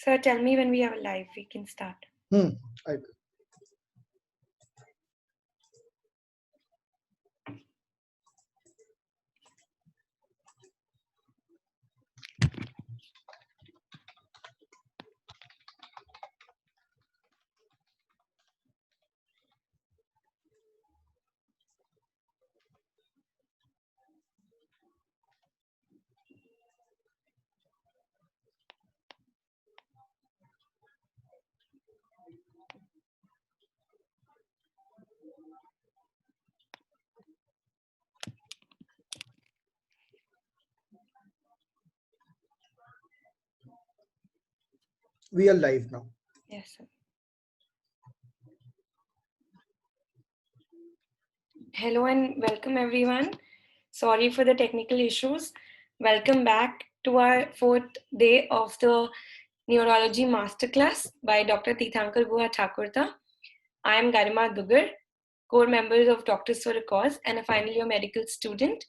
Sir, tell me when we are live, we can start. I will. We are live now. Yes, sir. Hello and welcome everyone. Sorry for the technical issues. Welcome back to our 4th day of the Neurology Masterclass by Dr. Tirthankar Guha Thakurta. I am Garima Dugar, core member of Doctors for a Cause and a final year medical student.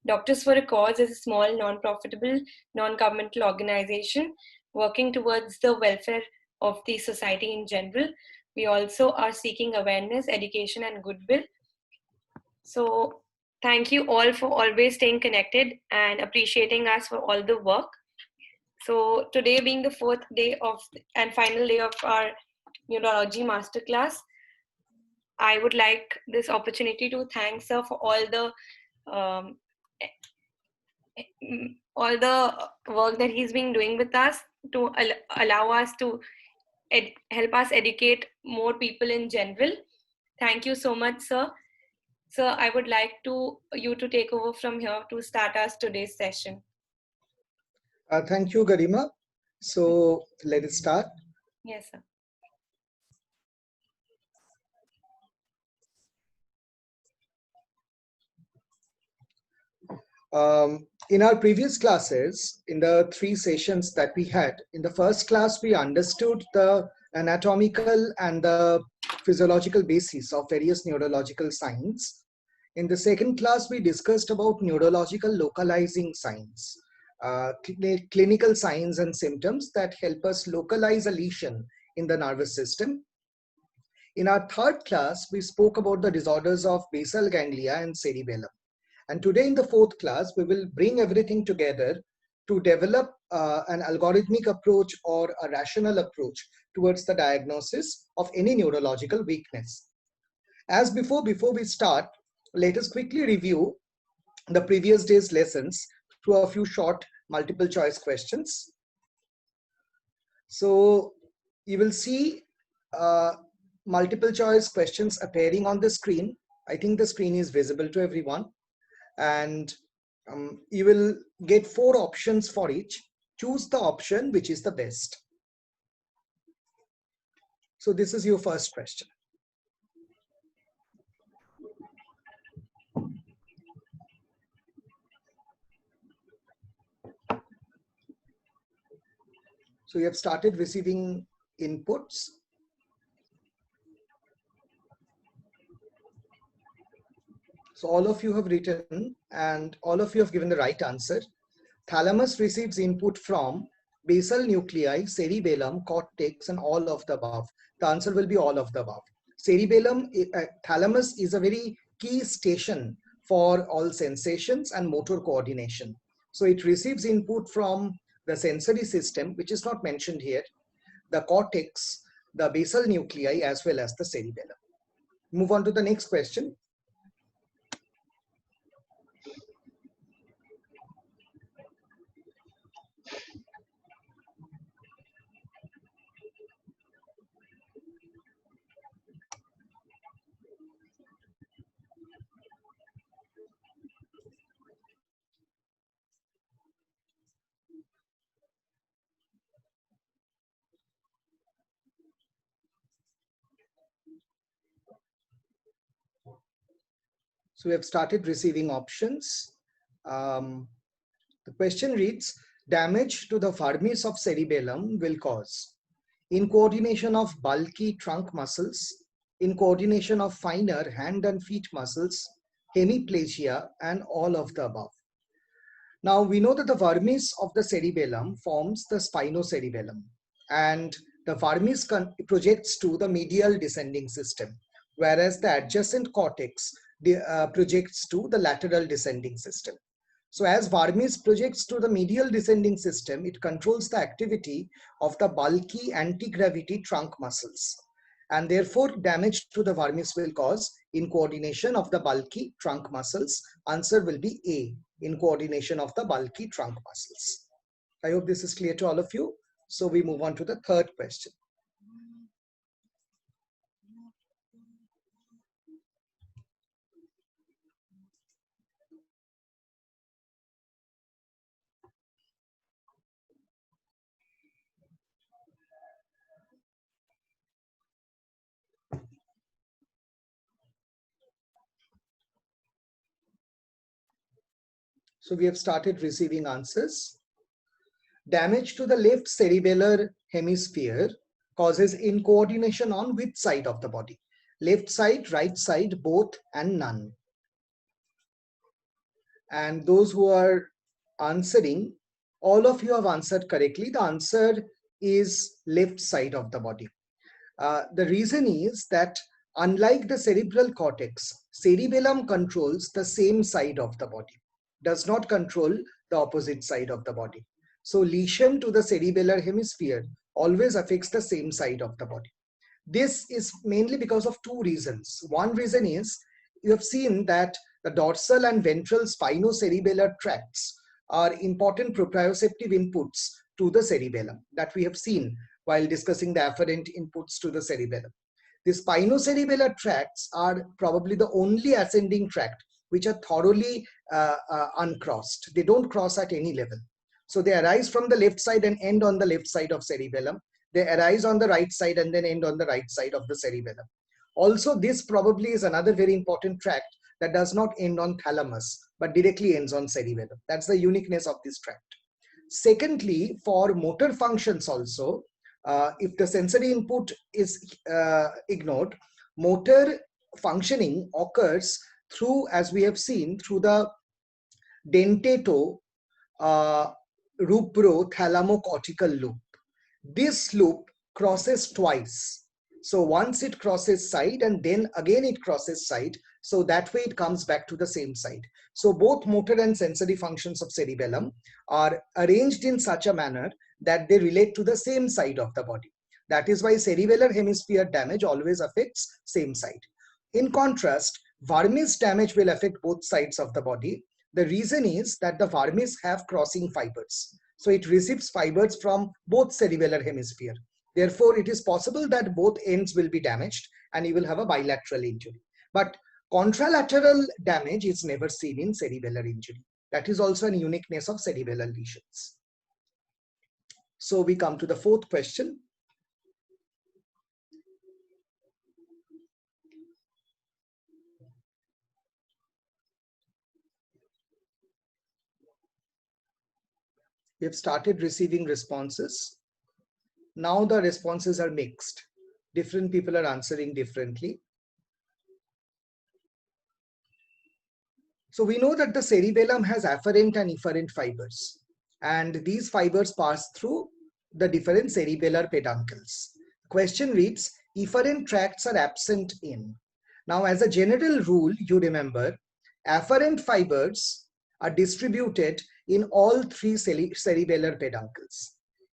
Doctors for a Cause is a small, non-profitable, non-governmental organization working towards the welfare of the society in general. We also are seeking awareness, education, and goodwill. So thank you all for always staying connected and appreciating us for all the work. So today being the 4th day and final day of our Neurology Masterclass, I would like this opportunity to thank sir for all the work that he's been doing with us to allow us to help us educate more people in general. Thank you so much, sir. Sir, I would like you to take over from here to start us today's session. Thank you, Garima. So let us start. Yes, sir. In our previous classes, in the 3 sessions that we had, in the first class, we understood the anatomical and the physiological basis of various neurological signs. In the second class, we discussed about neurological localizing signs, clinical signs and symptoms that help us localize a lesion in the nervous system. In our third class, we spoke about the disorders of basal ganglia and cerebellum. And today in the 4th class, we will bring everything together to develop an algorithmic approach or a rational approach towards the diagnosis of any neurological weakness. As before we start, let us quickly review the previous day's lessons through a few short multiple choice questions. So you will see multiple choice questions appearing on the screen. I think the screen is visible to everyone. And you will get 4 options for each. Choose the option which is the best. So this is your first question. So you have started receiving inputs. So all of you have written and all of you have given the right answer. Thalamus receives input from basal nuclei, cerebellum, cortex, and all of the above. The answer will be all of the above. Cerebellum, thalamus is a very key station for all sensations and motor coordination. So it receives input from the sensory system, which is not mentioned here, the cortex, the basal nuclei, as well as the cerebellum. Move on to the next question. So we have started receiving options. The question reads, damage to the vermis of cerebellum will cause, in coordination of bulky trunk muscles, in coordination of finer hand and feet muscles, hemiplegia, and all of the above. Now we know that the vermis of the cerebellum forms the spinocerebellum, and the vermis projects to the medial descending system, whereas the adjacent cortex projects to the lateral descending system. So as vermis projects to the medial descending system, it controls the activity of the bulky anti-gravity trunk muscles. And therefore, damage to the vermis will cause incoordination of the bulky trunk muscles. Answer will be A, incoordination of the bulky trunk muscles. I hope this is clear to all of you. So we move on to the third question. So we have started receiving answers. Damage to the left cerebellar hemisphere causes incoordination on which side of the body? Left side, right side, both, and none. And those who are answering, all of you have answered correctly. The answer is left side of the body. The reason is that unlike the cerebral cortex, cerebellum controls the same side of the body, does not control the opposite side of the body. So lesion to the cerebellar hemisphere always affects the same side of the body. This is mainly because of two reasons. One reason is you have seen that the dorsal and ventral spinocerebellar tracts are important proprioceptive inputs to the cerebellum that we have seen while discussing the afferent inputs to the cerebellum. The spinocerebellar tracts are probably the only ascending tract which are thoroughly uncrossed. They don't cross at any level. So they arise from the left side and end on the left side of cerebellum. They arise on the right side and then end on the right side of the cerebellum. Also, this probably is another very important tract that does not end on thalamus, but directly ends on cerebellum. That's the uniqueness of this tract. Secondly, for motor functions also, if the sensory input is ignored, motor functioning occurs through, as we have seen, through the dentato rubro-thalamocortical loop. This loop crosses twice. So once it crosses side and then again it crosses side. So that way it comes back to the same side. So both motor and sensory functions of cerebellum are arranged in such a manner that they relate to the same side of the body. That is why cerebellar hemisphere damage always affects same side. In contrast, vermis damage will affect both sides of the body. The reason is that the vermis have crossing fibers. So it receives fibers from both cerebellar hemisphere. Therefore, it is possible that both ends will be damaged and you will have a bilateral injury. But contralateral damage is never seen in cerebellar injury. That is also a uniqueness of cerebellar lesions. So we come to the fourth question. We have started receiving responses. Now the responses are mixed. Different people are answering differently. So we know that the cerebellum has afferent and efferent fibers, and these fibers pass through the different cerebellar peduncles. Question reads, efferent tracts are absent in. Now, as a general rule, you remember, afferent fibers are distributed in all three cerebellar peduncles.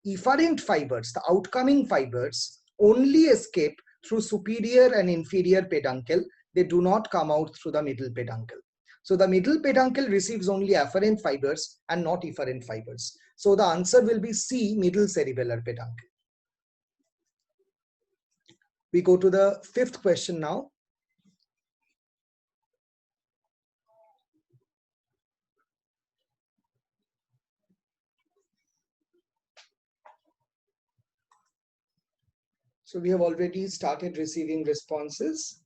Efferent fibers, the outcoming fibers, only escape through superior and inferior peduncle. They do not come out through the middle peduncle. So the middle peduncle receives only afferent fibers and not efferent fibers. So the answer will be C, middle cerebellar peduncle. We go to the fifth question now. So we have already started receiving responses.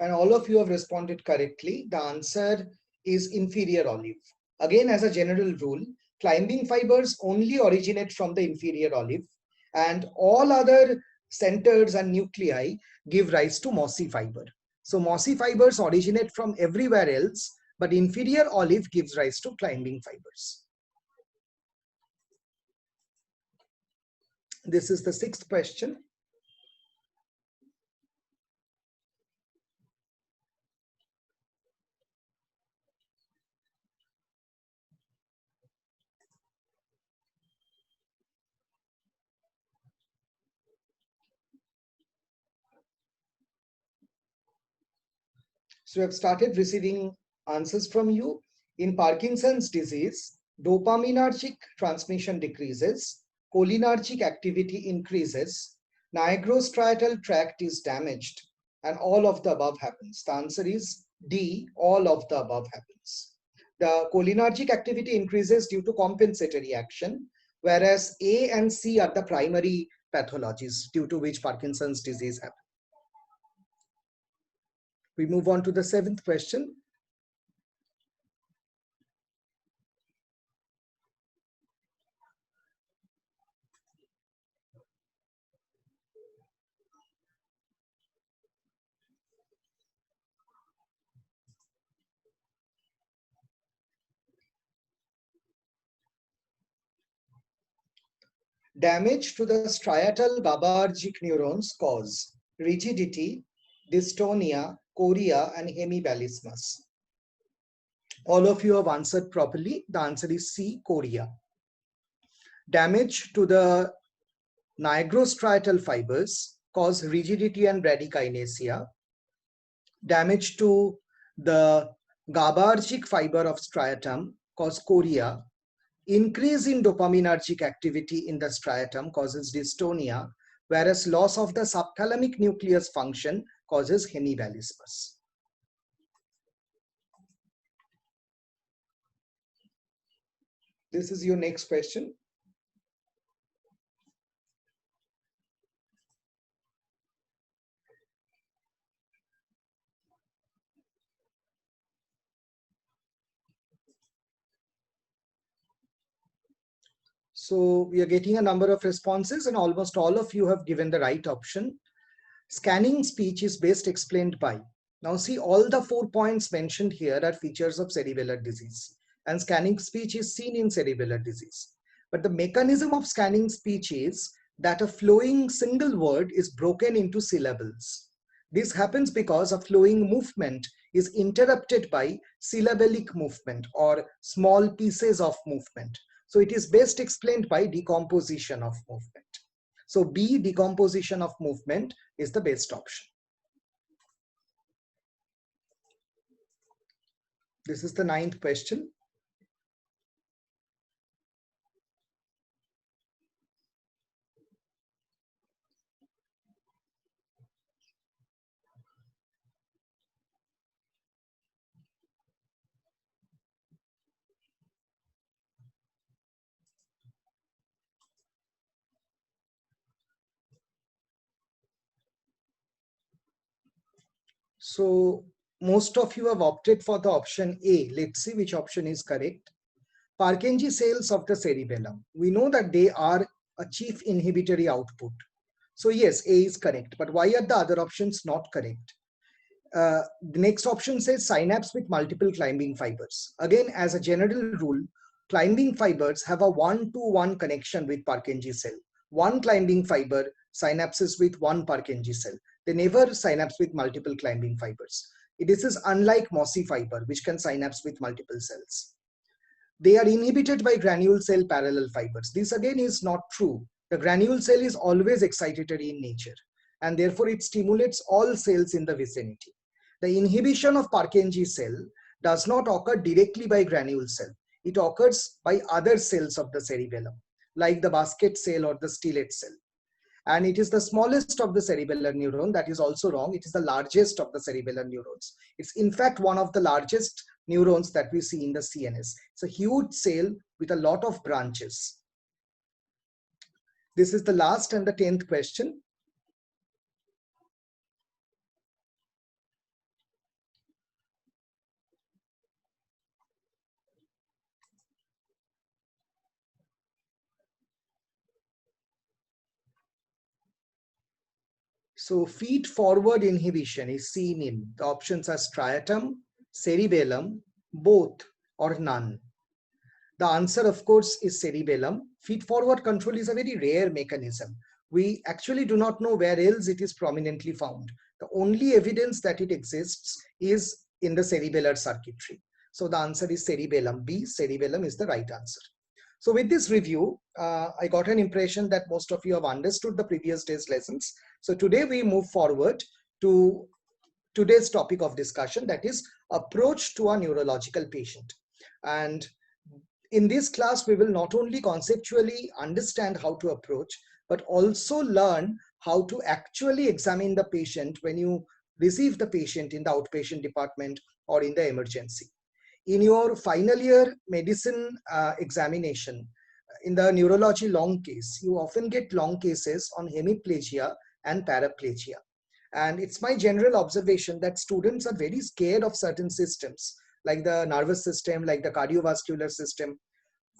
And all of you have responded correctly. The answer is inferior olive. Again, as a general rule, climbing fibers only originate from the inferior olive, and all other centers and nuclei give rise to mossy fiber. So mossy fibers originate from everywhere else, but inferior olive gives rise to climbing fibers. This is the sixth question. So we have started receiving answers from you. In Parkinson's disease, dopaminergic transmission decreases, cholinergic activity increases, nigrostriatal tract is damaged, and all of the above happens. The answer is D, all of the above happens. The cholinergic activity increases due to compensatory action, whereas A and C are the primary pathologies due to which Parkinson's disease happens. We move on to the seventh question. Damage to the striatal GABAergic neurons cause rigidity, dystonia, chorea, and hemibalismus. All of you have answered properly. The answer is C, chorea. Damage to the nigrostriatal fibers cause rigidity and bradykinesia. Damage to the GABAergic fiber of striatum cause chorea. Increase in dopaminergic activity in the striatum causes dystonia, whereas loss of the subthalamic nucleus function causes hemibalismus. This is your next question. So we are getting a number of responses and almost all of you have given the right option. Scanning speech is best explained by. Now see, all the 4 points mentioned here are features of cerebellar disease, and scanning speech is seen in cerebellar disease. But the mechanism of scanning speech is that a flowing single word is broken into syllables. This happens because a flowing movement is interrupted by syllabic movement or small pieces of movement. So it is best explained by decomposition of movement. So B, decomposition of movement, is the best option. This is the ninth question. So most of you have opted for the option A. Let's see which option is correct. Purkinje cells of the cerebellum. We know that they are a chief inhibitory output. So yes, A is correct. But why are the other options not correct? The next option says synapse with multiple climbing fibers. Again, as a general rule, climbing fibers have a 1-to-1 connection with Purkinje cell. One climbing fiber synapses with one Purkinje cell. They never synapse with multiple climbing fibers. This is unlike mossy fiber, which can synapse with multiple cells. They are inhibited by granule cell parallel fibers. This again is not true. The granule cell is always excitatory in nature, and therefore it stimulates all cells in the vicinity. The inhibition of Purkinje cell does not occur directly by granule cell. It occurs by other cells of the cerebellum, like the basket cell or the stellate cell. And it is the smallest of the cerebellar neuron. That is also wrong. It is the largest of the cerebellar neurons. It's in fact one of the largest neurons that we see in the CNS. It's a huge cell with a lot of branches. This is the last and the 10th question. So feed-forward inhibition is seen in the options are striatum, cerebellum, both or none. The answer, of course, is cerebellum. Feed-forward control is a very rare mechanism. We actually do not know where else it is prominently found. The only evidence that it exists is in the cerebellar circuitry. So the answer is cerebellum. B, cerebellum is the right answer. So with this review, I got an impression that most of you have understood the previous day's lessons. So today we move forward to today's topic of discussion, that is approach to a neurological patient. And in this class, we will not only conceptually understand how to approach, but also learn how to actually examine the patient when you receive the patient in the outpatient department or in the emergency. In your final year medicine examination, in the neurology long case, you often get long cases on hemiplegia and paraplegia. And it's my general observation that students are very scared of certain systems, like the nervous system, like the cardiovascular system.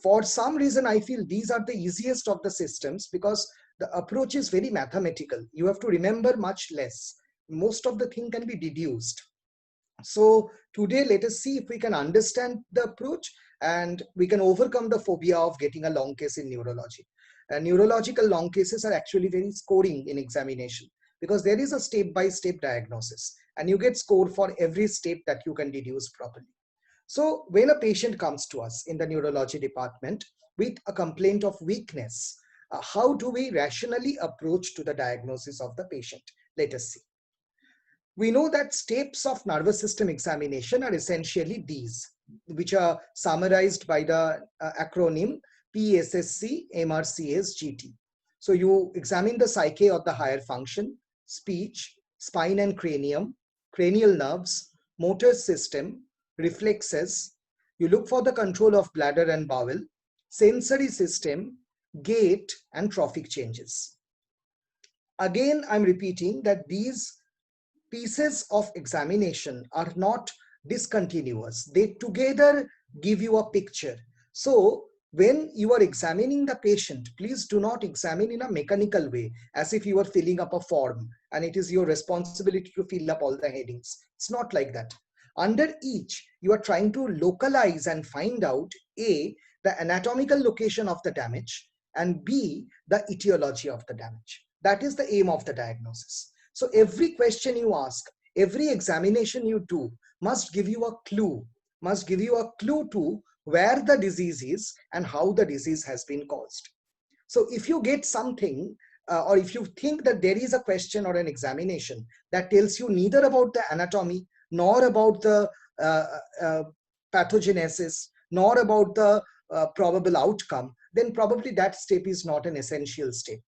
For some reason, I feel these are the easiest of the systems because the approach is very mathematical. You have to remember much less. Most of the thing can be deduced. So today, let us see if we can understand the approach and we can overcome the phobia of getting a long case in neurology. Neurological long cases are actually very scoring in examination because there is a step-by-step diagnosis and you get score for every step that you can deduce properly. So when a patient comes to us in the neurology department with a complaint of weakness, how do we rationally approach to the diagnosis of the patient? Let us see. We know that steps of nervous system examination are essentially these, which are summarized by the acronym PSSC, MRCS, GT. So you examine the psyche of the higher function, speech, spine and cranium, cranial nerves, motor system, reflexes. You look for the control of bladder and bowel, sensory system, gait, and trophic changes. Again, I'm repeating that these pieces of examination are not discontinuous. They together give you a picture. So when you are examining the patient, please do not examine in a mechanical way, as if you are filling up a form and it is your responsibility to fill up all the headings. It's not like that. Under each, you are trying to localize and find out A, the anatomical location of the damage, and B, the etiology of the damage. That is the aim of the diagnosis. So every question you ask, every examination you do must give you a clue, to where the disease is and how the disease has been caused. So if you get something, or if you think that there is a question or an examination that tells you neither about the anatomy, nor about the pathogenesis, nor about the probable outcome, then probably that step is not an essential step.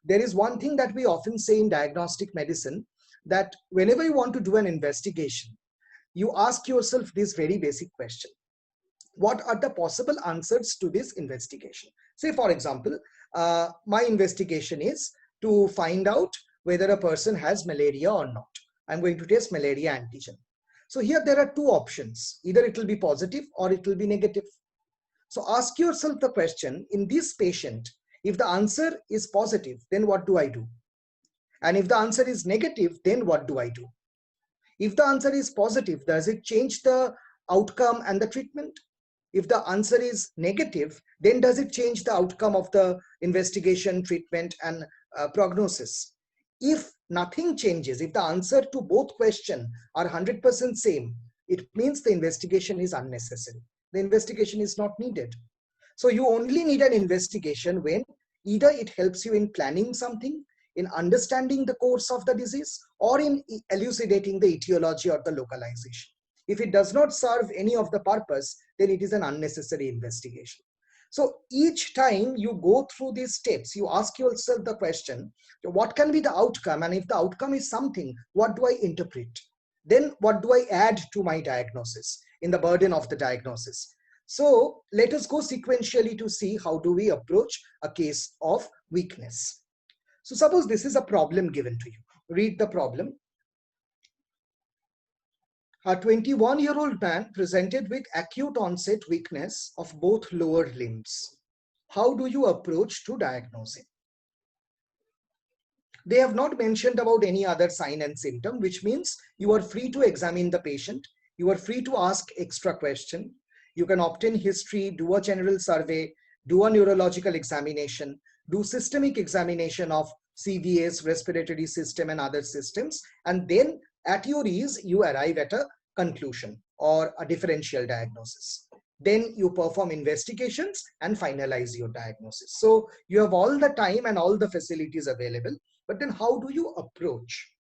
There is one thing that we often say in diagnostic medicine, that whenever you want to do an investigation, you ask yourself this very basic question. What are the possible answers to this investigation? Say, for example, my investigation is to find out whether a person has malaria or not. I'm going to test malaria antigen. So here there are two options. Either it will be positive or it will be negative. So ask yourself the question, in this patient, if the answer is positive, then what do I do? And if the answer is negative, then what do I do? If the answer is positive, does it change the outcome and the treatment? If the answer is negative, then does it change the outcome of the investigation, treatment, and prognosis? If nothing changes, if the answer to both questions are 100% same, it means the investigation is unnecessary. The investigation is not needed. So you only need an investigation when either it helps you in planning something, in understanding the course of the disease, or in elucidating the etiology or the localization. If it does not serve any of the purpose, then it is an unnecessary investigation. So each time you go through these steps, you ask yourself the question, what can be the outcome? And if the outcome is something, what do I interpret? Then what do I add to my diagnosis in the burden of the diagnosis? So let us go sequentially to see how do we approach a case of weakness. So suppose this is a problem given to you. Read the problem. A 21-year-old man presented with acute onset weakness of both lower limbs. How do you approach to diagnose him? They have not mentioned about any other sign and symptom, which means you are free to examine the patient. You are free to ask extra question. You can obtain history, do a general survey, do a neurological examination, do systemic examination of CVS, respiratory system and other systems. And then at your ease, you arrive at a conclusion or a differential diagnosis. Then you perform investigations and finalize your diagnosis. So you have all the time and all the facilities available. But then how do you approach?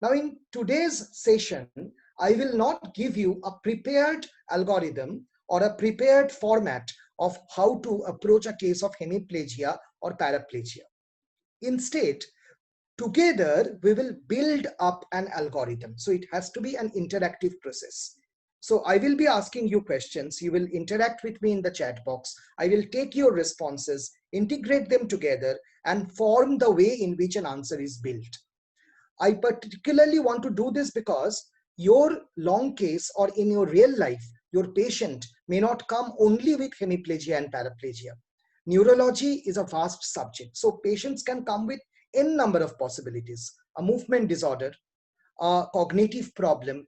Now in today's session, I will not give you a prepared algorithm or a prepared format of how to approach a case of hemiplegia or paraplegia. Instead, together we will build up an algorithm. So it has to be an interactive process. So I will be asking you questions. You will interact with me in the chat box. I will take your responses, integrate them together, and form the way in which an answer is built. I particularly want to do this because your long case or in your real life, your patient may not come only with hemiplegia and paraplegia. Neurology is a vast subject. So patients can come with n number of possibilities: a movement disorder, a cognitive problem,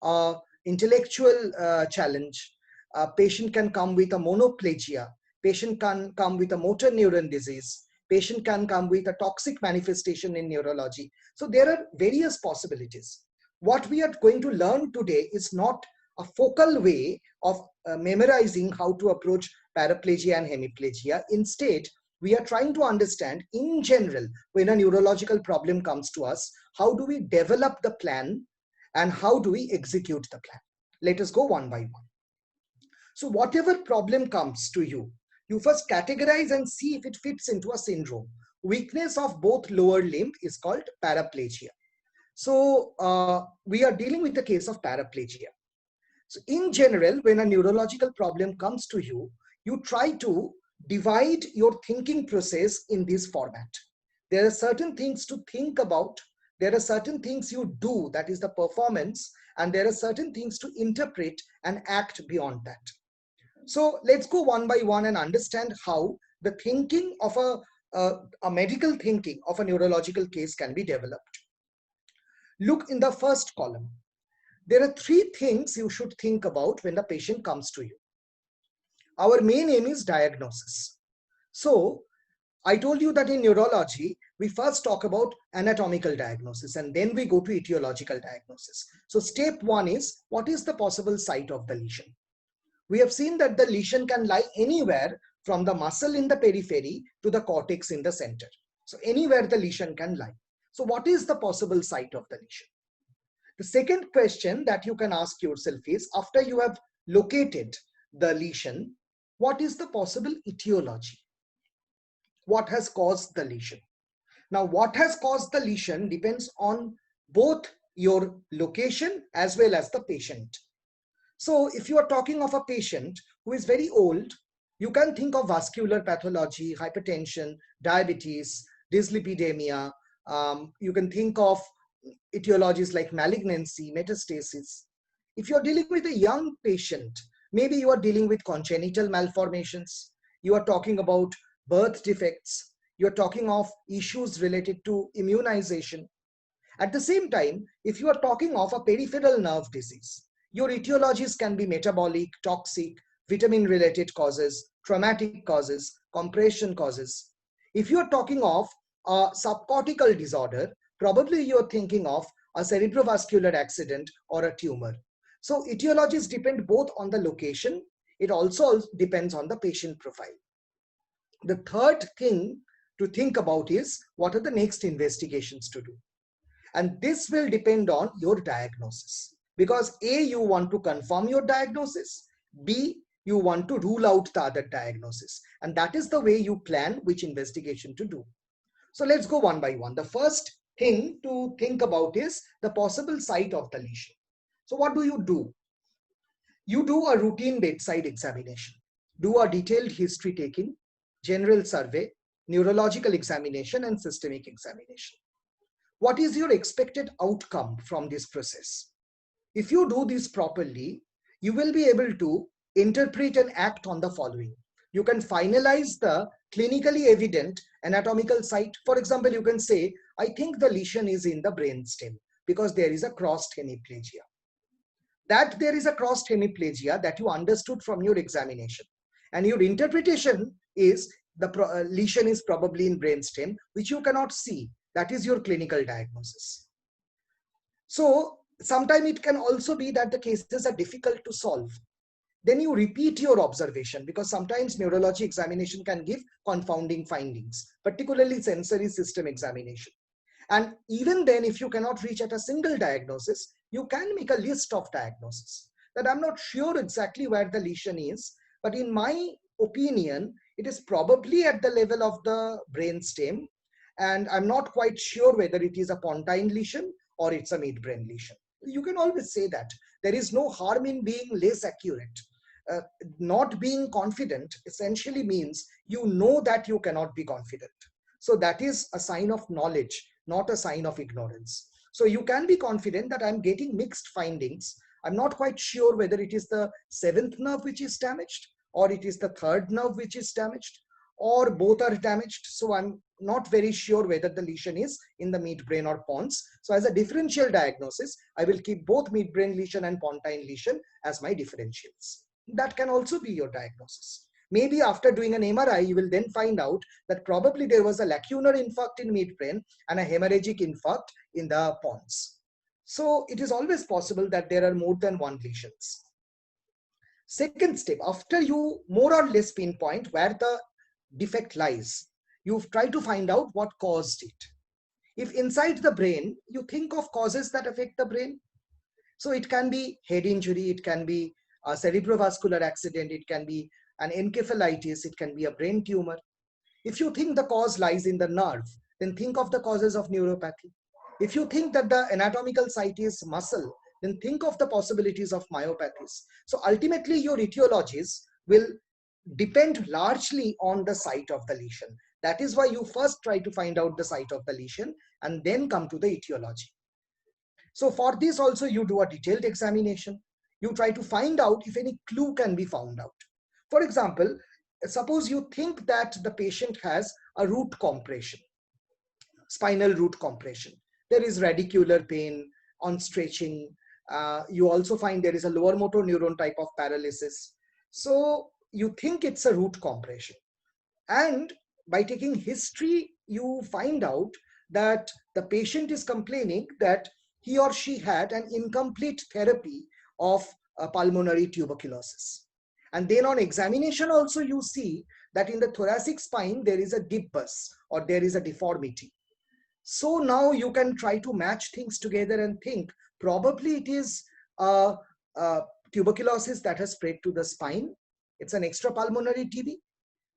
a intellectual challenge. A patient can come with a monoplegia. Patient can come with a motor neuron disease. Patient can come with a toxic manifestation in neurology. So there are various possibilities. What we are going to learn today is not a focal way of memorizing how to approach paraplegia and hemiplegia. Instead, we are trying to understand in general, when a neurological problem comes to us, how do we develop the plan and how do we execute the plan? Let us go one by one. So whatever problem comes to you, you first categorize and see if it fits into a syndrome. Weakness of both lower limb is called paraplegia. So we are dealing with the case of paraplegia. So in general, when a neurological problem comes to you, you try to divide your thinking process in this format. There are certain things to think about. There are certain things you do, that is the performance, and there are certain things to interpret and act beyond that. So let's go one by one and understand how the thinking of a medical thinking of a neurological case can be developed. Look in the first column. There are three things you should think about when the patient comes to you. Our main aim is diagnosis. So I told you that in neurology, we first talk about anatomical diagnosis and then we go to etiological diagnosis. So step one is, what is the possible site of the lesion? We have seen that the lesion can lie anywhere from the muscle in the periphery to the cortex in the center. So anywhere the lesion can lie. So what is the possible site of the lesion? The second question that you can ask yourself is, after you have located the lesion, what is the possible etiology? What has caused the lesion? Now, what has caused the lesion depends on both your location as well as the patient. So if you are talking of a patient who is very old, you can think of vascular pathology, hypertension, diabetes, dyslipidemia. You can think of etiologies like malignancy, metastasis. If you're dealing with a young patient, maybe you are dealing with congenital malformations. You are talking about birth defects. You're talking of issues related to immunization. At the same time, if you are talking of a peripheral nerve disease, your etiologies can be metabolic, toxic, vitamin-related causes, traumatic causes, compression causes. If you are talking of a subcortical disorder, probably you're thinking of a cerebrovascular accident or a tumor. So etiologies depend both on the location. It also depends on the patient profile. The third thing to think about is, what are the next investigations to do? And this will depend on your diagnosis. Because A, you want to confirm your diagnosis. B, you want to rule out the other diagnosis. And that is the way you plan which investigation to do. So let's go one by one. The first thing to think about is the possible site of the lesion. So what do? You do a routine bedside examination. Do a detailed history taking, general survey, neurological examination, and systemic examination. What is your expected outcome from this process? If you do this properly, you will be able to interpret and act on the following. You can finalize the clinically evident anatomical site. For example, you can say, I think the lesion is in the brainstem because there is a crossed hemiplegia. That there is a crossed hemiplegia that you understood from your examination. And your interpretation is the lesion is probably in brainstem, which you cannot see. That is your clinical diagnosis. So sometimes it can also be that the cases are difficult to solve. Then you repeat your observation, because sometimes neurology examination can give confounding findings, particularly sensory system examination. And even then, if you cannot reach at a single diagnosis, you can make a list of diagnoses. That I'm not sure exactly where the lesion is, but in my opinion, it is probably at the level of the brainstem, and I'm not quite sure whether it is a pontine lesion or it's a midbrain lesion. You can always say that. There is no harm in being less accurate. Not being confident essentially means you know that you cannot be confident. So that is a sign of knowledge, not a sign of ignorance. So you can be confident that I'm getting mixed findings. I'm not quite sure whether it is the seventh nerve which is damaged, or it is the third nerve which is damaged, or both are damaged. So I'm not very sure whether the lesion is in the midbrain or pons. So as a differential diagnosis, I will keep both midbrain lesion and pontine lesion as my differentials. That can also be your diagnosis. Maybe after doing an MRI, you will then find out that probably there was a lacunar infarct in midbrain and a hemorrhagic infarct in the pons. So it is always possible that there are more than one lesions. Second step, after you more or less pinpoint where the defect lies, you try to find out what caused it. If inside the brain, you think of causes that affect the brain. So it can be head injury, it can be a cerebrovascular accident, it can be an encephalitis, it can be a brain tumor. If you think the cause lies in the nerve, then think of the causes of neuropathy. If you think that the anatomical site is muscle, then think of the possibilities of myopathies. So ultimately your etiologies will depend largely on the site of the lesion. That is why you first try to find out the site of the lesion and then come to the etiology. So for this also you do a detailed examination. You try to find out if any clue can be found out. For example, suppose you think that the patient has a root compression, spinal root compression. There is radicular pain on stretching. You also find there is a lower motor neuron type of paralysis. So you think it's a root compression. And by taking history, you find out that the patient is complaining that he or she had an incomplete therapy of pulmonary tuberculosis. And then on examination also you see that in the thoracic spine there is a gibbus or there is a deformity. So now you can try to match things together and think probably it is tuberculosis that has spread to the spine. It's an extrapulmonary TB.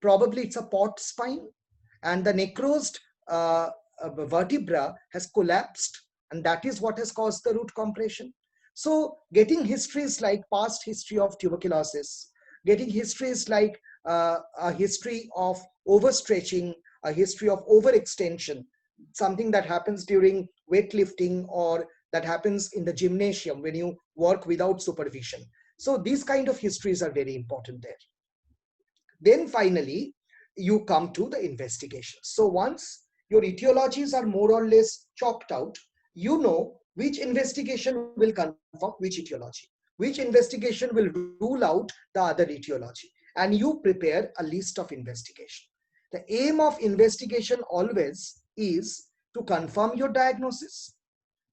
Probably it's a pot spine, and the necrosed vertebra has collapsed, and that is what has caused the root compression. So getting histories like past history of tuberculosis, getting histories like a history of overstretching, a history of overextension, something that happens during weightlifting or that happens in the gymnasium when you work without supervision. So these kind of histories are very important there. Then finally, you come to the investigation. So once your etiologies are more or less chopped out, you know which investigation will confirm which etiology, which investigation will rule out the other etiology, and you prepare a list of investigation. The aim of investigation always is to confirm your diagnosis,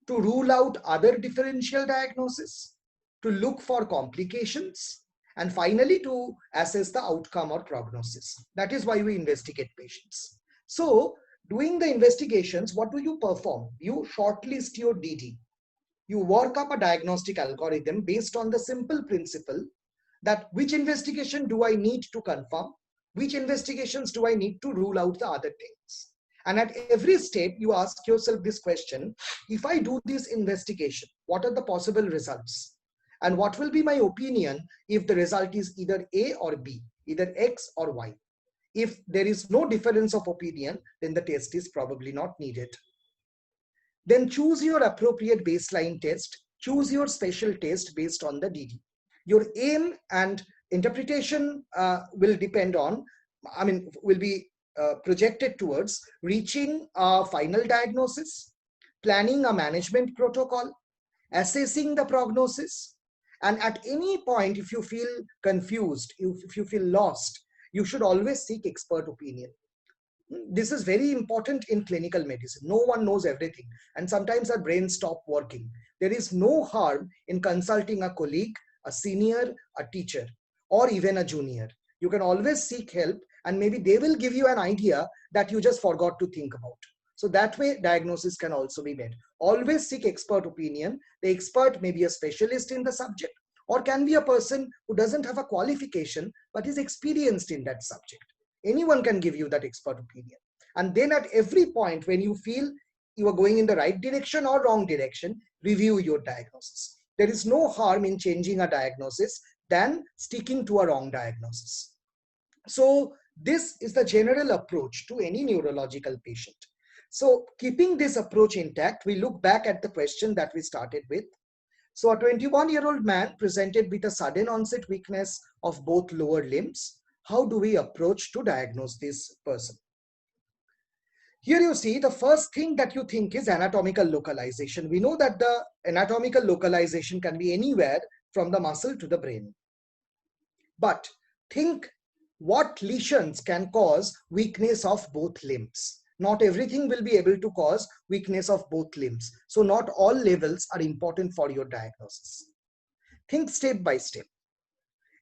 to rule out other differential diagnosis, to look for complications, and finally to assess the outcome or prognosis. That is why we investigate patients. So doing the investigations, what do you perform? You shortlist your DD. You work up a diagnostic algorithm based on the simple principle that which investigation do I need to confirm, which investigations do I need to rule out the other things. And at every step, you ask yourself this question: if I do this investigation, what are the possible results? And what will be my opinion if the result is either A or B, either X or Y? If there is no difference of opinion, then the test is probably not needed. Then choose your appropriate baseline test, choose your special test based on the DD. Your aim and interpretation will depend on, will be projected towards reaching a final diagnosis, planning a management protocol, assessing the prognosis. And at any point, if you feel confused, if you feel lost, you should always seek expert opinion. This is very important in clinical medicine. No one knows everything, and sometimes our brains stop working. There is no harm in consulting a colleague, a senior, a teacher, or even a junior. You can always seek help, and maybe they will give you an idea that you just forgot to think about. So that way, diagnosis can also be made. Always seek expert opinion. The expert may be a specialist in the subject, or can be a person who doesn't have a qualification but is experienced in that subject. Anyone can give you that expert opinion. And then at every point when you feel you are going in the right direction or wrong direction, review your diagnosis. There is no harm in changing a diagnosis than sticking to a wrong diagnosis. So this is the general approach to any neurological patient. So keeping this approach intact, we look back at the question that we started with. So a 21-year-old man presented with a sudden onset weakness of both lower limbs. How do we approach to diagnose this person? Here you see the first thing that you think is anatomical localization. We know that the anatomical localization can be anywhere from the muscle to the brain. But think what lesions can cause weakness of both limbs. Not everything will be able to cause weakness of both limbs. So not all levels are important for your diagnosis. Think step by step.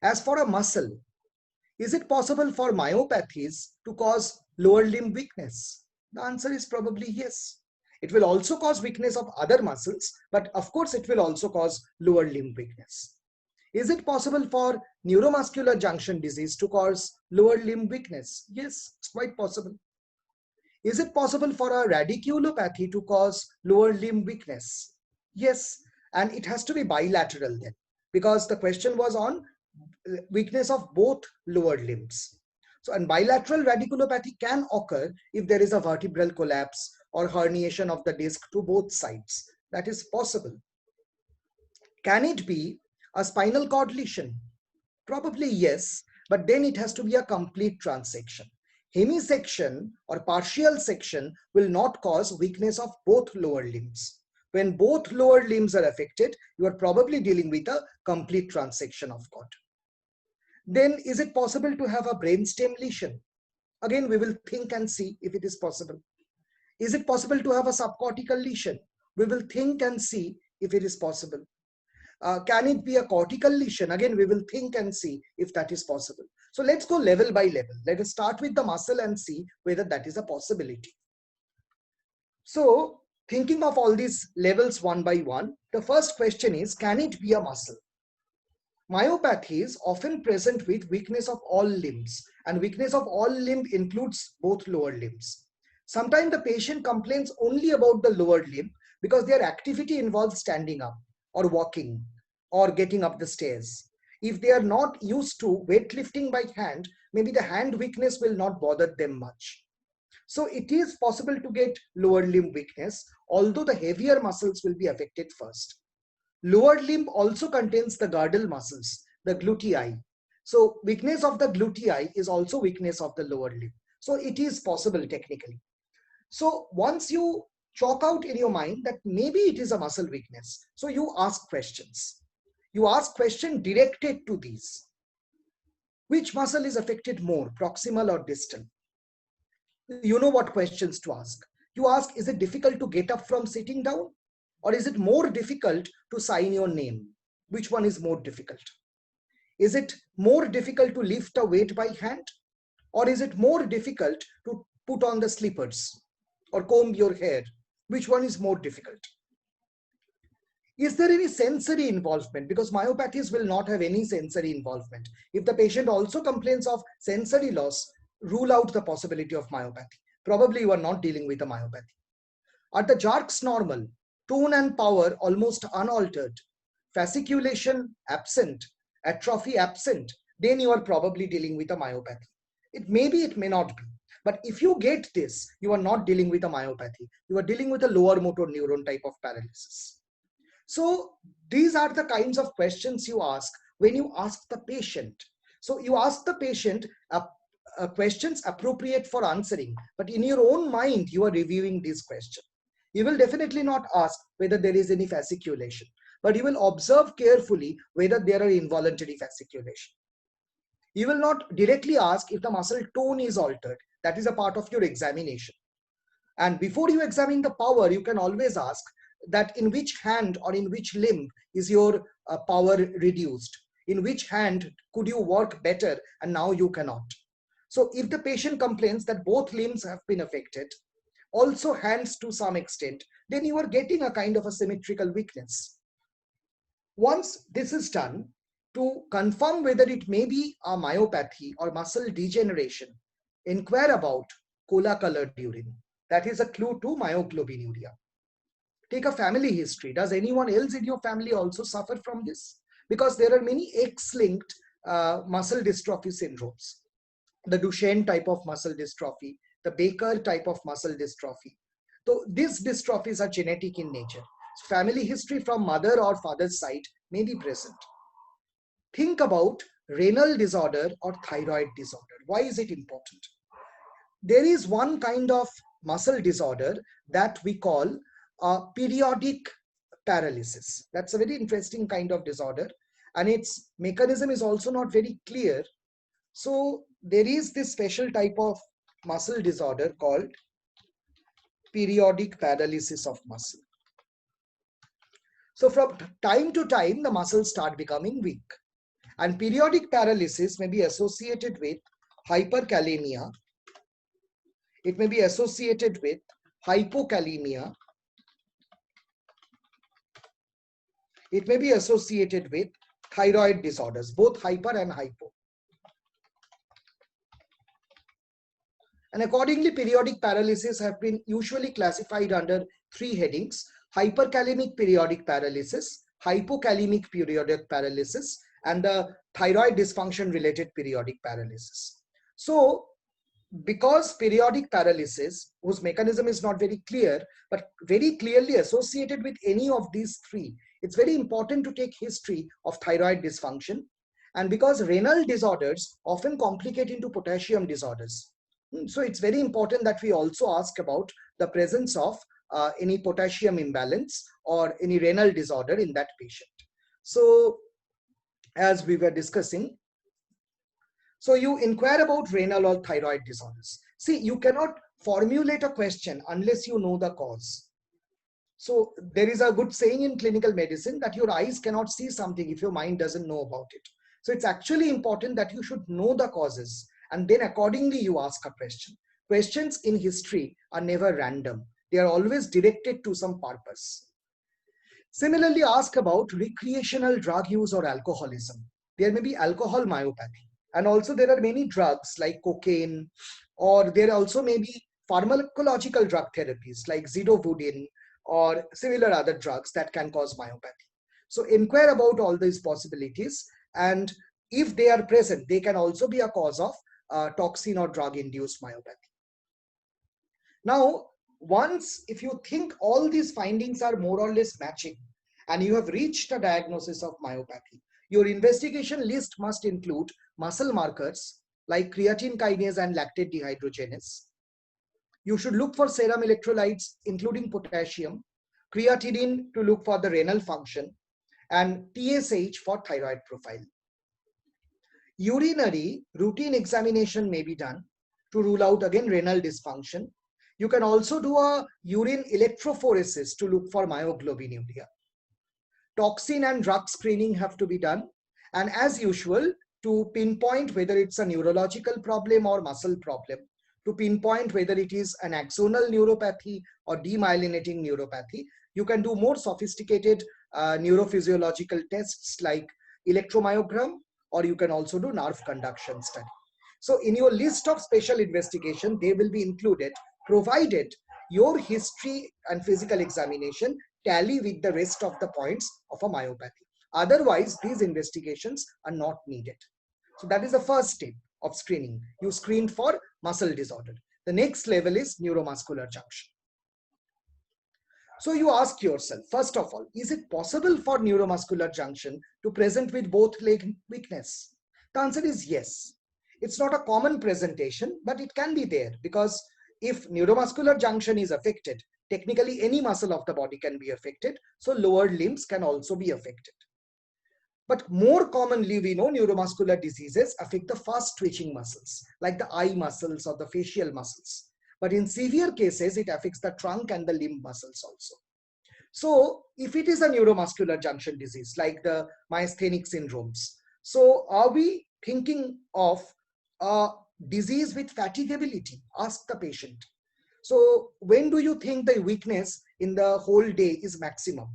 As for a muscle, is it possible for myopathies to cause lower limb weakness? The answer is probably yes. It will also cause weakness of other muscles, but of course it will also cause lower limb weakness. Is it possible for neuromuscular junction disease to cause lower limb weakness? Yes, it's quite possible. Is it possible for a radiculopathy to cause lower limb weakness? Yes, and it has to be bilateral then, because the question was on weakness of both lower limbs. So, and bilateral radiculopathy can occur if there is a vertebral collapse or herniation of the disc to both sides. That is possible. Can it be a spinal cord lesion? Probably yes, but then it has to be a complete transection. Hemisection or partial section will not cause weakness of both lower limbs. When both lower limbs are affected, you are probably dealing with a complete transection of cord. Then is it possible to have a brainstem lesion? Again, we will think and see if it is possible. Is it possible to have a subcortical lesion? We will think and see if it is possible. Can it be a cortical lesion? Again, we will think and see if that is possible. So let's go level by level. Let us start with the muscle and see whether that is a possibility. So thinking of all these levels one by one, the first question is, can it be a muscle? Myopathy is often present with weakness of all limbs, and weakness of all limb includes both lower limbs. Sometimes the patient complains only about the lower limb because their activity involves standing up or walking or getting up the stairs. If they are not used to weightlifting by hand, maybe the hand weakness will not bother them much. So it is possible to get lower limb weakness, although the heavier muscles will be affected first. Lower limb also contains the girdle muscles, the gluteus. So weakness of the gluteus is also weakness of the lower limb. So it is possible technically. So once you chalk out in your mind that maybe it is a muscle weakness, so you ask questions. You ask questions directed to these. Which muscle is affected more, proximal or distal? You know what questions to ask. You ask, is it difficult to get up from sitting down? Or is it more difficult to sign your name? Which one is more difficult? Is it more difficult to lift a weight by hand? Or is it more difficult to put on the slippers or comb your hair? Which one is more difficult? Is there any sensory involvement? Because myopathies will not have any sensory involvement. If the patient also complains of sensory loss, rule out the possibility of myopathy. Probably you are not dealing with a myopathy. Are the jerks normal? Tone and power almost unaltered, fasciculation absent, atrophy absent, then you are probably dealing with a myopathy. It may be, it may not be. But if you get this, you are not dealing with a myopathy. You are dealing with a lower motor neuron type of paralysis. So these are the kinds of questions you ask when you ask the patient. So you ask the patient, questions appropriate for answering, but in your own mind, you are reviewing these questions. You will definitely not ask whether there is any fasciculation, but you will observe carefully whether there are involuntary fasciculation. You will not directly ask if the muscle tone is altered. That is a part of your examination. And before you examine the power, you can always ask that in which hand or in which limb is your power reduced? In which hand could you work better and now you cannot? So if the patient complains that both limbs have been affected, also hands to some extent, then you are getting a kind of a symmetrical weakness. Once this is done, to confirm whether it may be a myopathy or muscle degeneration, inquire about cola-colored urine. That is a clue to myoglobinuria. Take a family history. Does anyone else in your family also suffer from this? Because there are many X-linked muscle dystrophy syndromes. The Duchenne type of muscle dystrophy, the Baker type of muscle dystrophy. So these dystrophies are genetic in nature. So family history from mother or father's side may be present. Think about renal disorder or thyroid disorder. Why is it important? There is one kind of muscle disorder that we call periodic paralysis. That's a very interesting kind of disorder, and its mechanism is also not very clear. So there is this special type of muscle disorder called periodic paralysis of muscle. So from time to time, the muscles start becoming weak. And periodic paralysis may be associated with hyperkalemia. It may be associated with hypokalemia. It may be associated with thyroid disorders, both hyper and hypo. And accordingly, periodic paralysis have been usually classified under three headings: hyperkalemic periodic paralysis, hypokalemic periodic paralysis, and the thyroid dysfunction related periodic paralysis. So because periodic paralysis, whose mechanism is not very clear, but very clearly associated with any of these three, it's very important to take history of thyroid dysfunction. And because renal disorders often complicate into potassium disorders, so it's very important that we also ask about the presence of any potassium imbalance or any renal disorder in that patient. So as we were discussing, so you inquire about renal or thyroid disorders. See, you cannot formulate a question unless you know the cause. So there is a good saying in clinical medicine that your eyes cannot see something if your mind doesn't know about it. So it's actually important that you should know the causes, and then accordingly you ask a question. Questions in history are never random. They are always directed to some purpose. Similarly, ask about recreational drug use or alcoholism. There may be alcohol myopathy. And also there are many drugs like cocaine, or there also may be pharmacological drug therapies like zidovudine or similar other drugs that can cause myopathy. So inquire about all these possibilities, and if they are present, they can also be a cause of toxin or drug-induced myopathy. Now, once if you think all these findings are more or less matching and you have reached a diagnosis of myopathy, your investigation list must include muscle markers like creatine kinase and lactate dehydrogenase. You should look for serum electrolytes, including potassium, creatinine to look for the renal function, and TSH for thyroid profile. Urinary routine examination may be done to rule out again renal dysfunction. You can also do a urine electrophoresis to look for myoglobinuria. Toxin and drug screening have to be done, and as usual, to pinpoint whether it's a neurological problem or muscle problem, to pinpoint whether it is an axonal neuropathy or demyelinating neuropathy, you can do more sophisticated neurophysiological tests like electromyogram, or you can also do nerve conduction study. So in your list of special investigation, they will be included, provided your history and physical examination tally with the rest of the points of a myopathy. Otherwise, these investigations are not needed. So that is the first step of screening. You screened for muscle disorder. The next level is neuromuscular junction. So you ask yourself, first of all, is it possible for neuromuscular junction to present with both leg weakness? The answer is yes. It's not a common presentation, but it can be there, because if neuromuscular junction is affected, technically any muscle of the body can be affected. So lower limbs can also be affected. But more commonly, we know neuromuscular diseases affect the fast twitching muscles, like the eye muscles or the facial muscles. But in severe cases, it affects the trunk and the limb muscles also. So if it is a neuromuscular junction disease, like the myasthenic syndromes, so are we thinking of a disease with fatigability? Ask the patient. So when do you think the weakness in the whole day is maximum?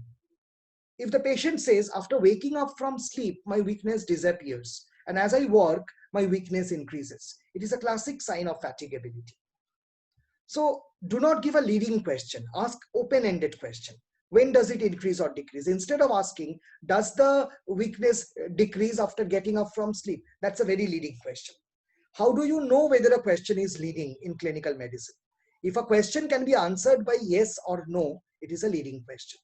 If the patient says, after waking up from sleep, my weakness disappears, and as I work, my weakness increases, it is a classic sign of fatigability. So do not give a leading question, ask open-ended question. When does it increase or decrease? Instead of asking, does the weakness decrease after getting up from sleep? That's a very leading question. How do you know whether a question is leading in clinical medicine? If a question can be answered by yes or no, it is a leading question.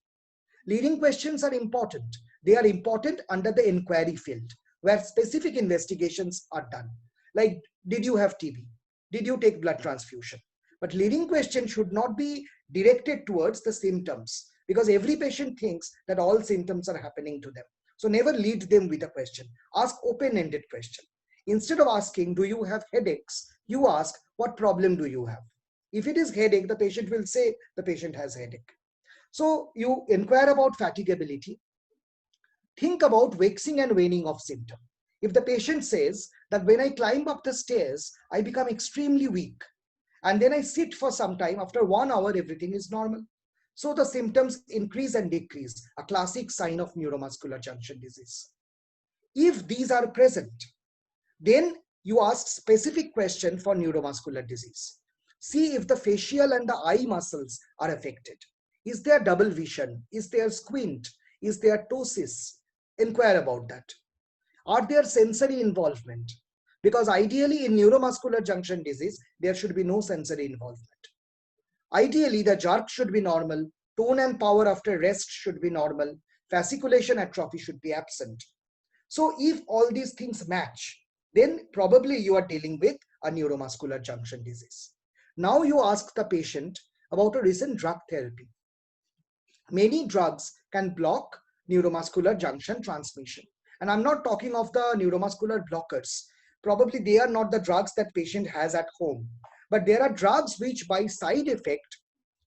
Leading questions are important. They are important under the inquiry field, where specific investigations are done. Like, did you have TB? Did you take blood transfusion? But leading question should not be directed towards the symptoms, because every patient thinks that all symptoms are happening to them. So never lead them with a question. Ask open-ended question. Instead of asking, do you have headaches? You ask, what problem do you have? If it is headache, the patient will say the patient has headache. So you inquire about fatigability. Think about waxing and waning of symptom. If the patient says that when I climb up the stairs, I become extremely weak, and then I sit for some time, after 1 hour, everything is normal. So the symptoms increase and decrease, a classic sign of neuromuscular junction disease. If these are present, then you ask specific question for neuromuscular disease. See if the facial and the eye muscles are affected. Is there double vision? Is there squint? Is there ptosis? Inquire about that. Are there sensory involvement? Because ideally in neuromuscular junction disease, there should be no sensory involvement. Ideally, the jerk should be normal, tone and power after rest should be normal, fasciculation atrophy should be absent. So if all these things match, then probably you are dealing with a neuromuscular junction disease. Now you ask the patient about a recent drug therapy. Many drugs can block neuromuscular junction transmission. And I'm not talking of the neuromuscular blockers. Probably they are not the drugs that patient has at home. But there are drugs which by side effect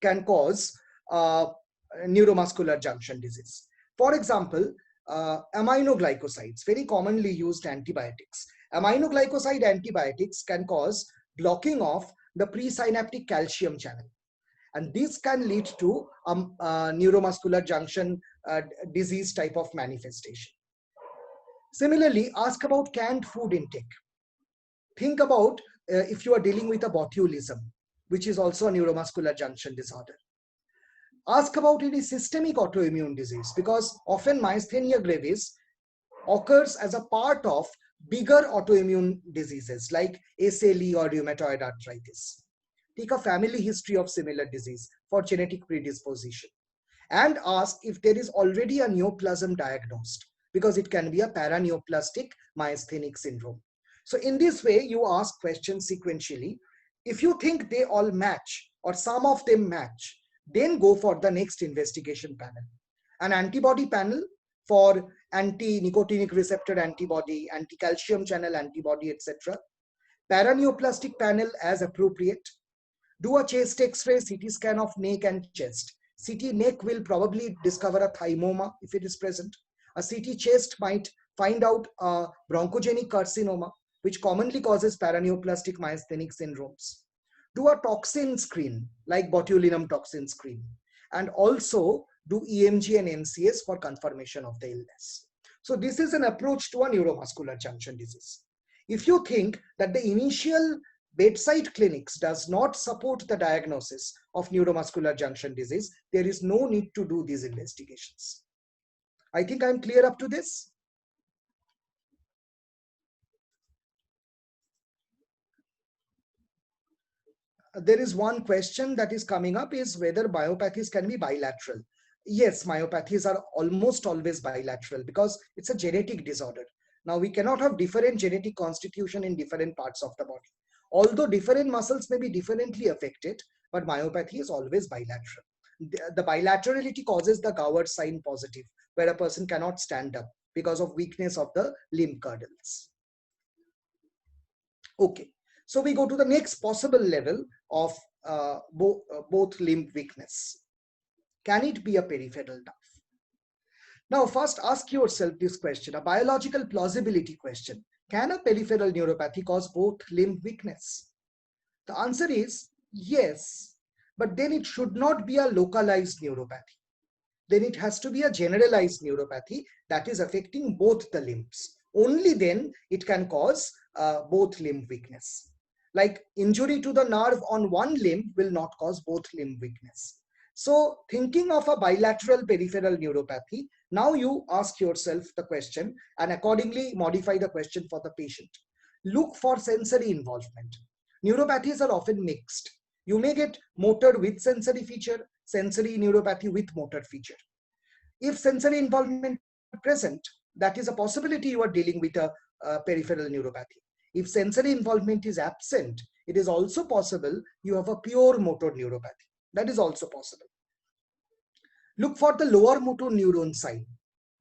can cause neuromuscular junction disease. For example, aminoglycosides, very commonly used antibiotics. Aminoglycoside antibiotics can cause blocking of the presynaptic calcium channel. And this can lead to neuromuscular junction disease type of manifestation. Similarly, ask about canned food intake. Think about if you are dealing with a botulism, which is also a neuromuscular junction disorder. Ask about any systemic autoimmune disease, because often myasthenia gravis occurs as a part of bigger autoimmune diseases like SLE or rheumatoid arthritis. Take a family history of similar disease for genetic predisposition, and ask if there is already a neoplasm diagnosed, because it can be a paraneoplastic myasthenic syndrome. So in this way, you ask questions sequentially. If you think they all match or some of them match, then go for the next investigation panel. An antibody panel for anti-nicotinic receptor antibody, anti-calcium channel antibody, etc. Paraneoplastic panel as appropriate. Do a chest X-ray, CT scan of neck and chest. CT neck will probably discover a thymoma if it is present. A CT chest might find out a bronchogenic carcinoma, which commonly causes paraneoplastic myasthenic syndromes. Do a toxin screen, like botulinum toxin screen, and also do EMG and NCS for confirmation of the illness. So this is an approach to a neuromuscular junction disease. If you think that the initial bedside clinics does not support the diagnosis of neuromuscular junction disease, there is no need to do these investigations. I think I'm clear up to this. There is one question that is coming up, is whether myopathies can be bilateral. Yes, myopathies are almost always bilateral because it's a genetic disorder. Now, we cannot have different genetic constitution in different parts of the body. Although different muscles may be differently affected, but myopathy is always bilateral. The bilaterality causes the Goward sign positive, where a person cannot stand up because of weakness of the limb girdles. Okay, so we go to the next possible level of both limb weakness. Can it be a peripheral nerve? Now, first ask yourself this question, a biological plausibility question. Can a peripheral neuropathy cause both limb weakness? The answer is yes, but then it should not be a localized neuropathy. Then it has to be a generalized neuropathy that is affecting both the limbs. Only then it can cause both limb weakness. Like injury to the nerve on one limb will not cause both limb weakness. So thinking of a bilateral peripheral neuropathy, now you ask yourself the question and accordingly modify the question for the patient. Look for sensory involvement. Neuropathies are often mixed. You may get motor with sensory feature, sensory neuropathy with motor feature. If sensory involvement present, that is a possibility you are dealing with a peripheral neuropathy. If sensory involvement is absent, it is also possible you have a pure motor neuropathy. That is also possible. Look for the lower motor neuron sign.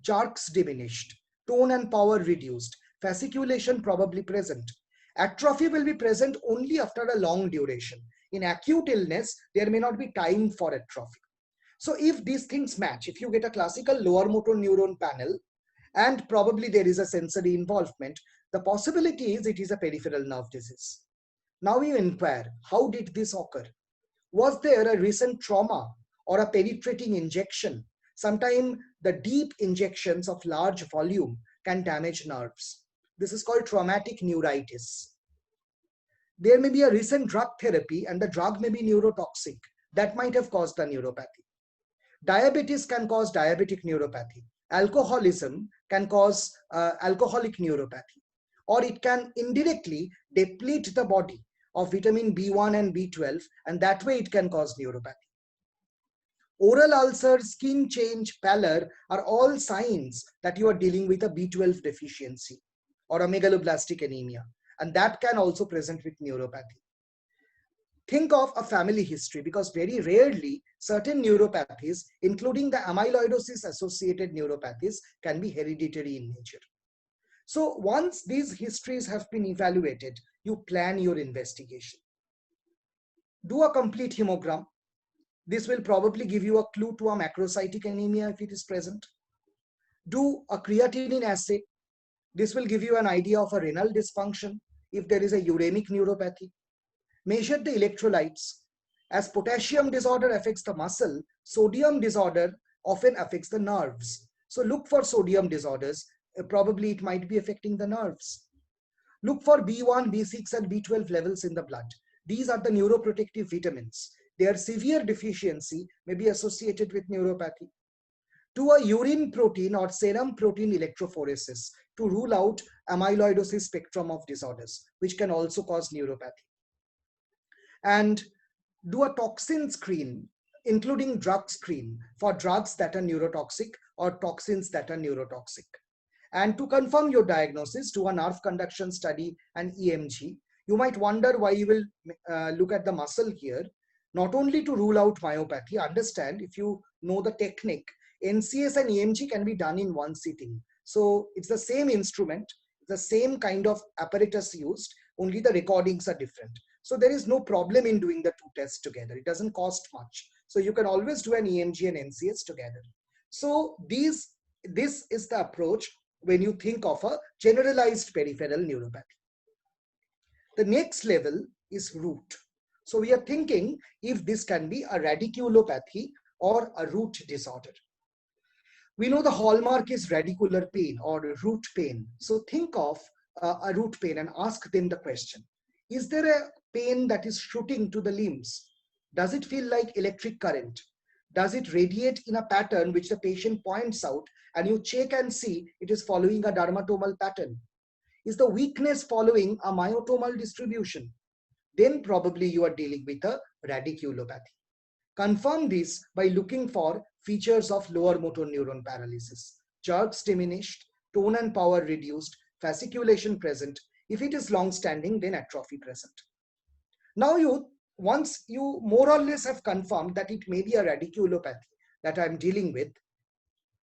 Jerks diminished, tone and power reduced, fasciculation probably present. Atrophy will be present only after a long duration. In acute illness, there may not be time for atrophy. So if these things match, if you get a classical lower motor neuron panel and probably there is a sensory involvement, the possibility is it is a peripheral nerve disease. Now you inquire, how did this occur? Was there a recent trauma or a penetrating injection? Sometimes the deep injections of large volume can damage nerves. This is called traumatic neuritis. There may be a recent drug therapy and the drug may be neurotoxic. That might have caused the neuropathy. Diabetes can cause diabetic neuropathy. Alcoholism can cause alcoholic neuropathy. Or it can indirectly deplete the body of vitamin B1 and B12, and that way it can cause neuropathy. Oral ulcers, skin change, pallor are all signs that you are dealing with a B12 deficiency or a megaloblastic anemia, and that can also present with neuropathy. Think of a family history, because very rarely certain neuropathies, including the amyloidosis associated neuropathies, can be hereditary in nature. So once these histories have been evaluated, you plan your investigation. Do a complete hemogram. This will probably give you a clue to a macrocytic anemia if it is present. Do a creatinine assay. This will give you an idea of a renal dysfunction if there is a uremic neuropathy. Measure the electrolytes. As potassium disorder affects the muscle, sodium disorder often affects the nerves. So look for sodium disorders. Probably it might be affecting the nerves. Look for B1, B6 and B12 levels in the blood. These are the neuroprotective vitamins. Their severe deficiency may be associated with neuropathy. Do a urine protein or serum protein electrophoresis to rule out amyloidosis spectrum of disorders, which can also cause neuropathy. And do a toxin screen, including drug screen, for drugs that are neurotoxic or toxins that are neurotoxic. And to confirm your diagnosis, do a nerve conduction study and EMG. You might wonder why you will look at the muscle here. Not only to rule out myopathy, understand, if you know the technique, NCS and EMG can be done in one sitting. So it's the same instrument, the same kind of apparatus used, only the recordings are different. So there is no problem in doing the two tests together. It doesn't cost much. So you can always do an EMG and NCS together. So this is the approach when you think of a generalized peripheral neuropathy. The next level is root. So we are thinking if this can be a radiculopathy or a root disorder. We know the hallmark is radicular pain or root pain. So think of a root pain and ask them the question. Is there a pain that is shooting to the limbs? Does it feel like electric current? Does it radiate in a pattern which the patient points out and you check and see it is following a dermatomal pattern? Is the weakness following a myotomal distribution? Then probably you are dealing with a radiculopathy. Confirm this by looking for features of lower motor neuron paralysis. Jerks diminished, tone and power reduced, fasciculation present. If it is long-standing, then atrophy present. Now once you more or less have confirmed that it may be a radiculopathy that I'm dealing with,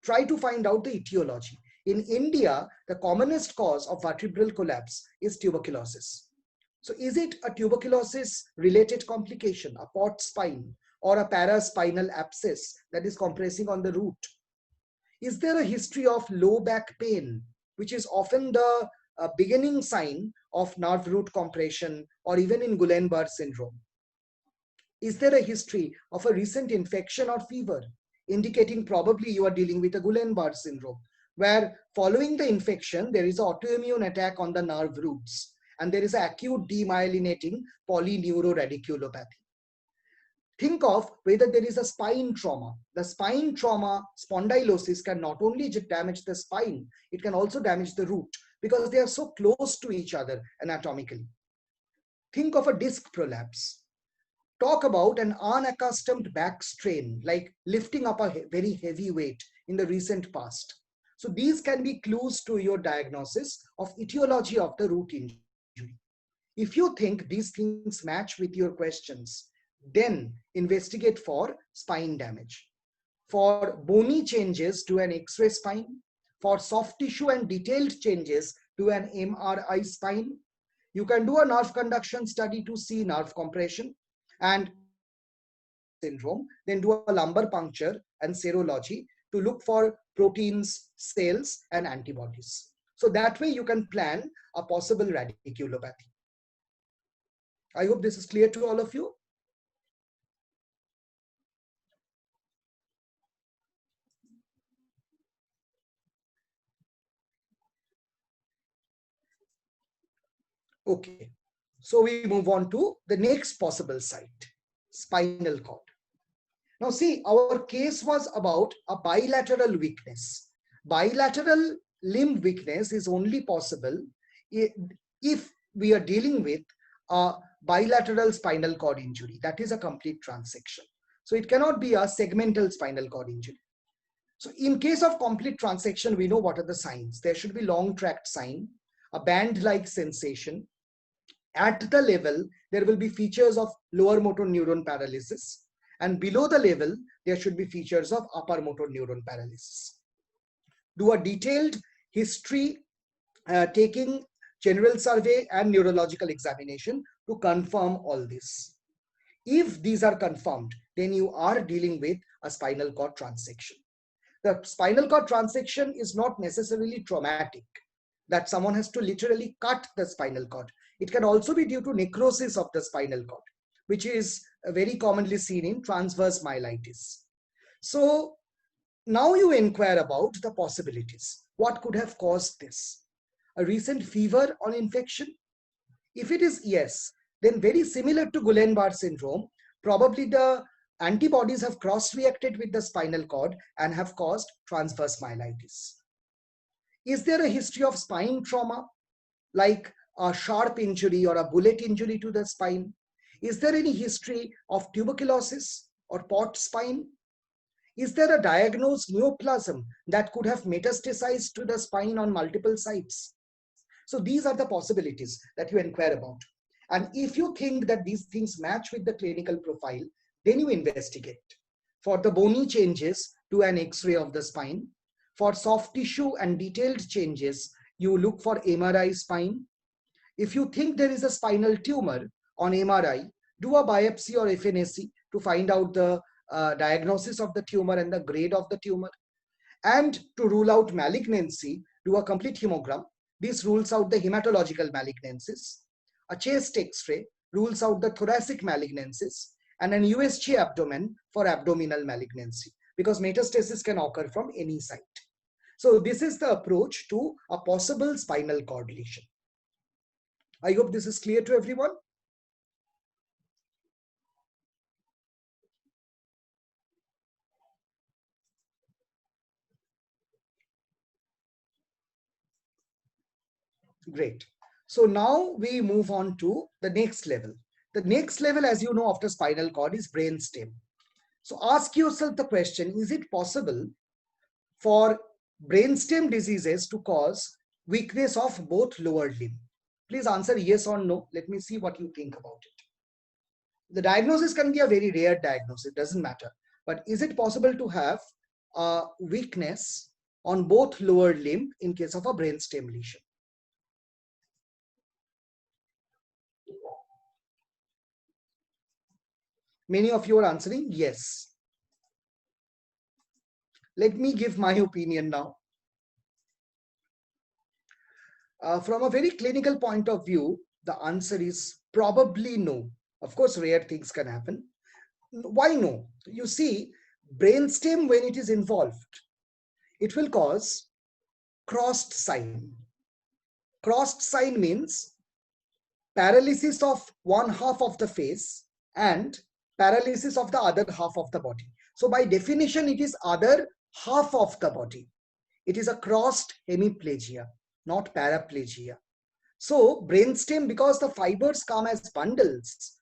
try to find out the etiology. In India, the commonest cause of vertebral collapse is tuberculosis. So is it a tuberculosis related complication, a port spine, or a paraspinal abscess that is compressing on the root? Is there a history of low back pain, which is often the beginning sign of nerve root compression, or even in Guillain-Barré syndrome? Is there a history of a recent infection or fever, indicating probably you are dealing with a Guillain-Barré syndrome, where following the infection, there is an autoimmune attack on the nerve roots, and there is acute demyelinating polyneuropathy. Think of whether there is a spine trauma. The spine trauma, spondylosis, can not only damage the spine, it can also damage the root because they are so close to each other anatomically. Think of a disc prolapse. Talk about an unaccustomed back strain, like lifting up a very heavy weight in the recent past. So these can be clues to your diagnosis of etiology of the root injury. If you think these things match with your questions, then investigate for spine damage. For bony changes, do an X-ray spine. For soft tissue and detailed changes, do an MRI spine. You can do a nerve conduction study to see nerve compression. And syndrome, then do a lumbar puncture and serology to look for proteins, cells, and antibodies. So that way you can plan a possible radiculopathy. I hope this is clear to all of you. Okay, so we move on to the next possible site, spinal cord. Now see, our case was about a bilateral weakness. Bilateral limb weakness is only possible if we are dealing with a bilateral spinal cord injury. That is a complete transection. So it cannot be a segmental spinal cord injury. So in case of complete transection, we know what are the signs. There should be long tract sign, a band-like sensation. At the level, there will be features of lower motor neuron paralysis. And below the level, there should be features of upper motor neuron paralysis. Do a detailed history, taking general survey and neurological examination to confirm all this. If these are confirmed, then you are dealing with a spinal cord transection. The spinal cord transection is not necessarily traumatic, that someone has to literally cut the spinal cord. It can also be due to necrosis of the spinal cord, which is very commonly seen in transverse myelitis. So now you inquire about the possibilities. What could have caused this? A recent fever or infection? If it is yes, then very similar to Guillain-Barré syndrome, probably the antibodies have cross-reacted with the spinal cord and have caused transverse myelitis. Is there a history of spine trauma, like a sharp injury or a bullet injury to the spine? Is there any history of tuberculosis or port spine? Is there a diagnosed neoplasm that could have metastasized to the spine on multiple sites? So these are the possibilities that you inquire about. And if you think that these things match with the clinical profile, then you investigate. For the bony changes, do an X-ray of the spine. For soft tissue and detailed changes, you look for MRI spine. If you think there is a spinal tumor on MRI, do a biopsy or FNAC to find out the diagnosis of the tumor and the grade of the tumor. And to rule out malignancy, do a complete hemogram. This rules out the hematological malignancies. A chest X-ray rules out the thoracic malignancies, and an USG abdomen for abdominal malignancy, because metastasis can occur from any site. So this is the approach to a possible spinal cord lesion. I hope this is clear to everyone. Great. So now we move on to the next level. The next level, as you know, after spinal cord is brainstem. So ask yourself the question, is it possible for brainstem diseases to cause weakness of both lower limb? Please answer yes or no. Let me see what you think about it. The diagnosis can be a very rare diagnosis, it doesn't matter. But is it possible to have a weakness on both lower limb in case of a brainstem lesion? Many of you are answering yes. Let me give my opinion now. From a very clinical point of view, the answer is probably no. Of course, rare things can happen. Why no? You see, brainstem, when it is involved, it will cause crossed sign. Crossed sign means paralysis of one half of the face and paralysis of the other half of the body. So by definition, it is other half of the body. It is a crossed hemiplegia, not paraplegia. So brainstem, because the fibers come as bundles,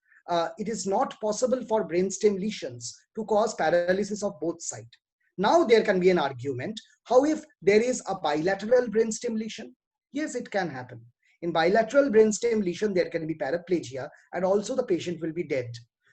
it is not possible for brainstem lesions to cause paralysis of both sides. Now there can be an argument, how if there is a bilateral brainstem lesion? Yes, it can happen. In bilateral brainstem lesion, there can be paraplegia and also the patient will be dead.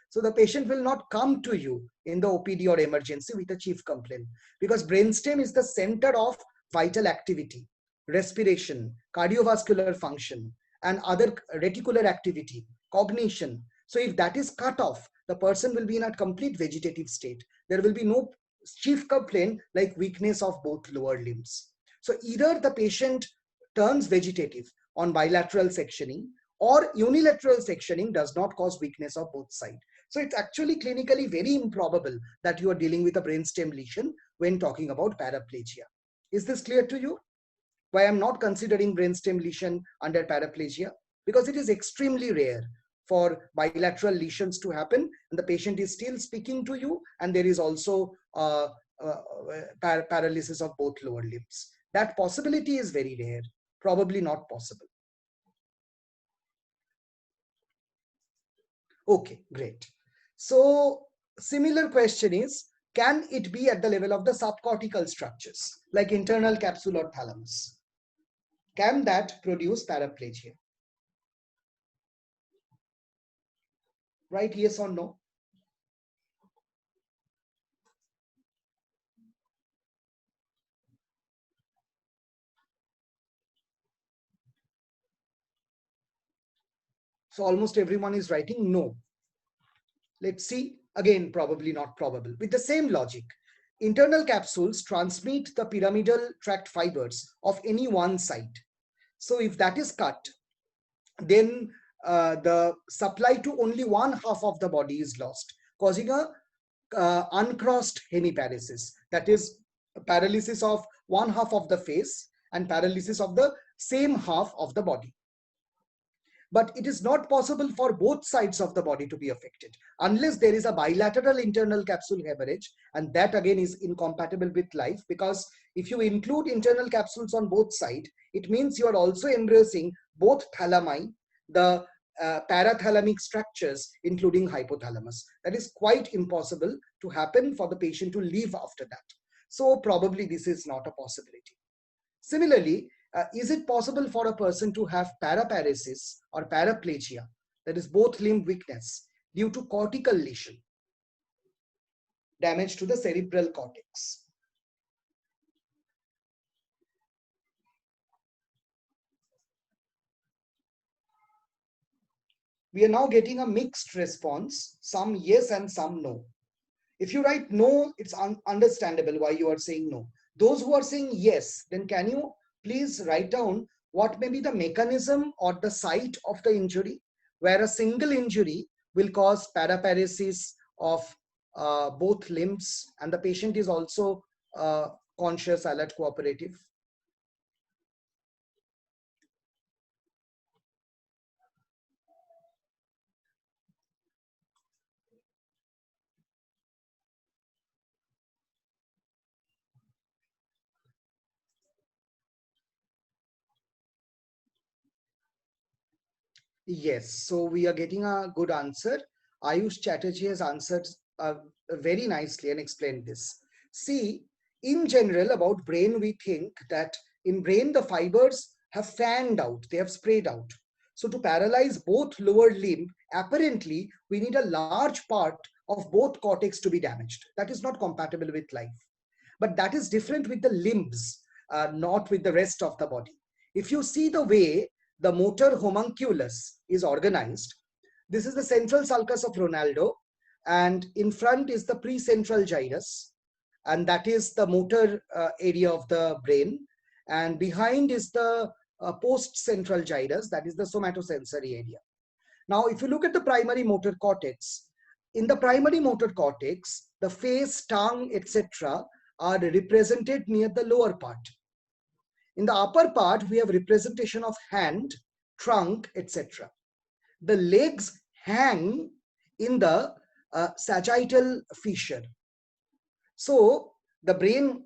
So the patient will not come to you in the OPD or emergency with a chief complaint, because brainstem is the center of vital activity, respiration, cardiovascular function, and other reticular activity, cognition. So if that is cut off, the person will be in a complete vegetative state. There will be no chief complaint like weakness of both lower limbs. So either the patient turns vegetative on bilateral sectioning, or unilateral sectioning does not cause weakness of both sides. So it's actually clinically very improbable that you are dealing with a brainstem lesion when talking about paraplegia. Is this clear to you? Why I'm not considering brainstem lesion under paraplegia? Because it is extremely rare for bilateral lesions to happen and the patient is still speaking to you, and there is also paralysis of both lower limbs. That possibility is very rare, probably not possible. Okay, great. So similar question is, can it be at the level of the subcortical structures like internal capsule or thalamus? Can that produce paraplegia? Right, yes or no? So almost everyone is writing no. Let's see, again, probably not probable. With the same logic, internal capsules transmit the pyramidal tract fibers of any one side. So if that is cut, then the supply to only one half of the body is lost, causing a uncrossed hemiparesis. That is paralysis of one half of the face and paralysis of the same half of the body. But it is not possible for both sides of the body to be affected unless there is a bilateral internal capsule hemorrhage, and that again is incompatible with life, because if you include internal capsules on both sides, it means you are also embracing both thalami, the parathalamic structures, including hypothalamus. That is quite impossible to happen for the patient to live after that. So probably this is not a possibility. Similarly, is it possible for a person to have paraparesis or paraplegia, that is both limb weakness, due to cortical lesion, damage to the cerebral cortex? We are now getting a mixed response, some yes and some no. If you write no, it's understandable why you are saying no. Those who are saying yes, then can you please write down what may be the mechanism or the site of the injury, where a single injury will cause paraparesis of both limbs and the patient is also conscious, alert, cooperative. Yes, so we are getting a good answer. Ayush Chatterjee has answered very nicely and explained this. See, in general about brain, we think that in brain the fibers have fanned out, they have sprayed out. So to paralyze both lower limb, apparently we need a large part of both cortex to be damaged. That is not compatible with life. But that is different with the limbs, not with the rest of the body. If you see the way the motor homunculus is organized, this is the central sulcus of Ronaldo, and in front is the precentral gyrus, and that is the motor area of the brain, and behind is the post-central gyrus, that is the somatosensory area. Now, if you look at the primary motor cortex, in the primary motor cortex, the face, tongue, etc. are represented near the lower part. In the upper part, we have representation of hand, trunk, etc. The legs hang in the sagittal fissure. So the brain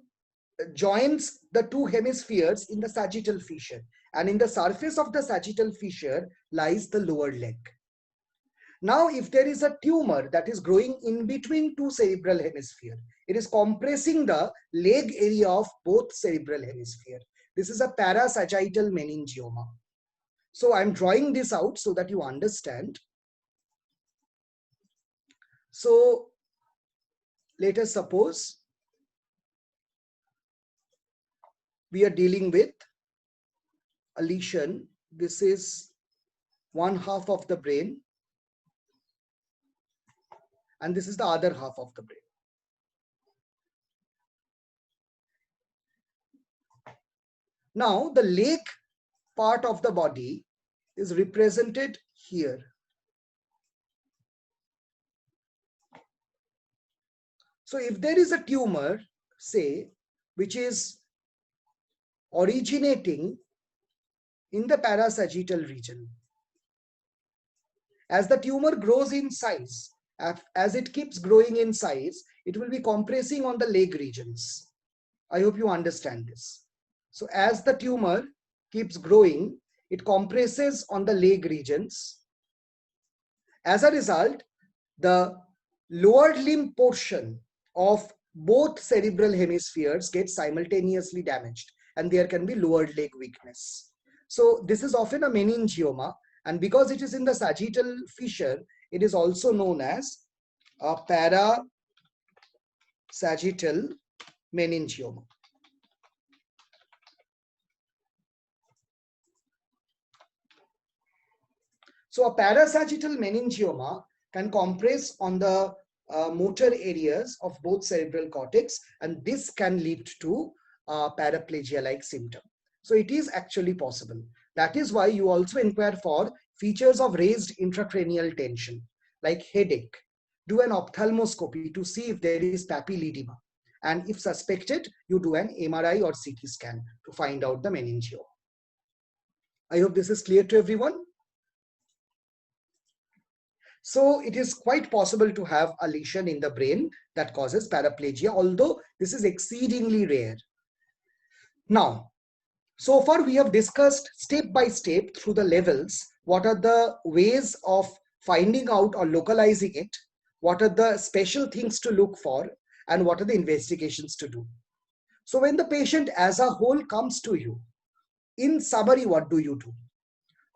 joins the two hemispheres in the sagittal fissure, and in the surface of the sagittal fissure lies the lower leg. Now, if there is a tumor that is growing in between two cerebral hemispheres, it is compressing the leg area of both cerebral hemispheres. This is a parasagittal meningioma. So I'm drawing this out so that you understand. So let us suppose we are dealing with a lesion. This is one half of the brain, and this is the other half of the brain. Now, the leg part of the body is represented here. So if there is a tumor, say, which is originating in the parasagittal region, as the tumor grows in size, as it keeps growing in size, it will be compressing on the leg regions. I hope you understand this. So as the tumor keeps growing, it compresses on the leg regions. As a result, the lower limb portion of both cerebral hemispheres gets simultaneously damaged, and there can be lower leg weakness. So this is often a meningioma, and because it is in the sagittal fissure, it is also known as a parasagittal meningioma. So a parasagittal meningioma can compress on the motor areas of both cerebral cortex, and this can lead to paraplegia-like symptom. So it is actually possible. That is why you also inquire for features of raised intracranial tension, like headache. Do an ophthalmoscopy to see if there is papilledema. And if suspected, you do an MRI or CT scan to find out the meningioma. I hope this is clear to everyone. So it is quite possible to have a lesion in the brain that causes paraplegia, although this is exceedingly rare. Now, so far we have discussed step by step through the levels what are the ways of finding out or localizing it, what are the special things to look for, and what are the investigations to do. So when the patient as a whole comes to you, in summary, what do you do?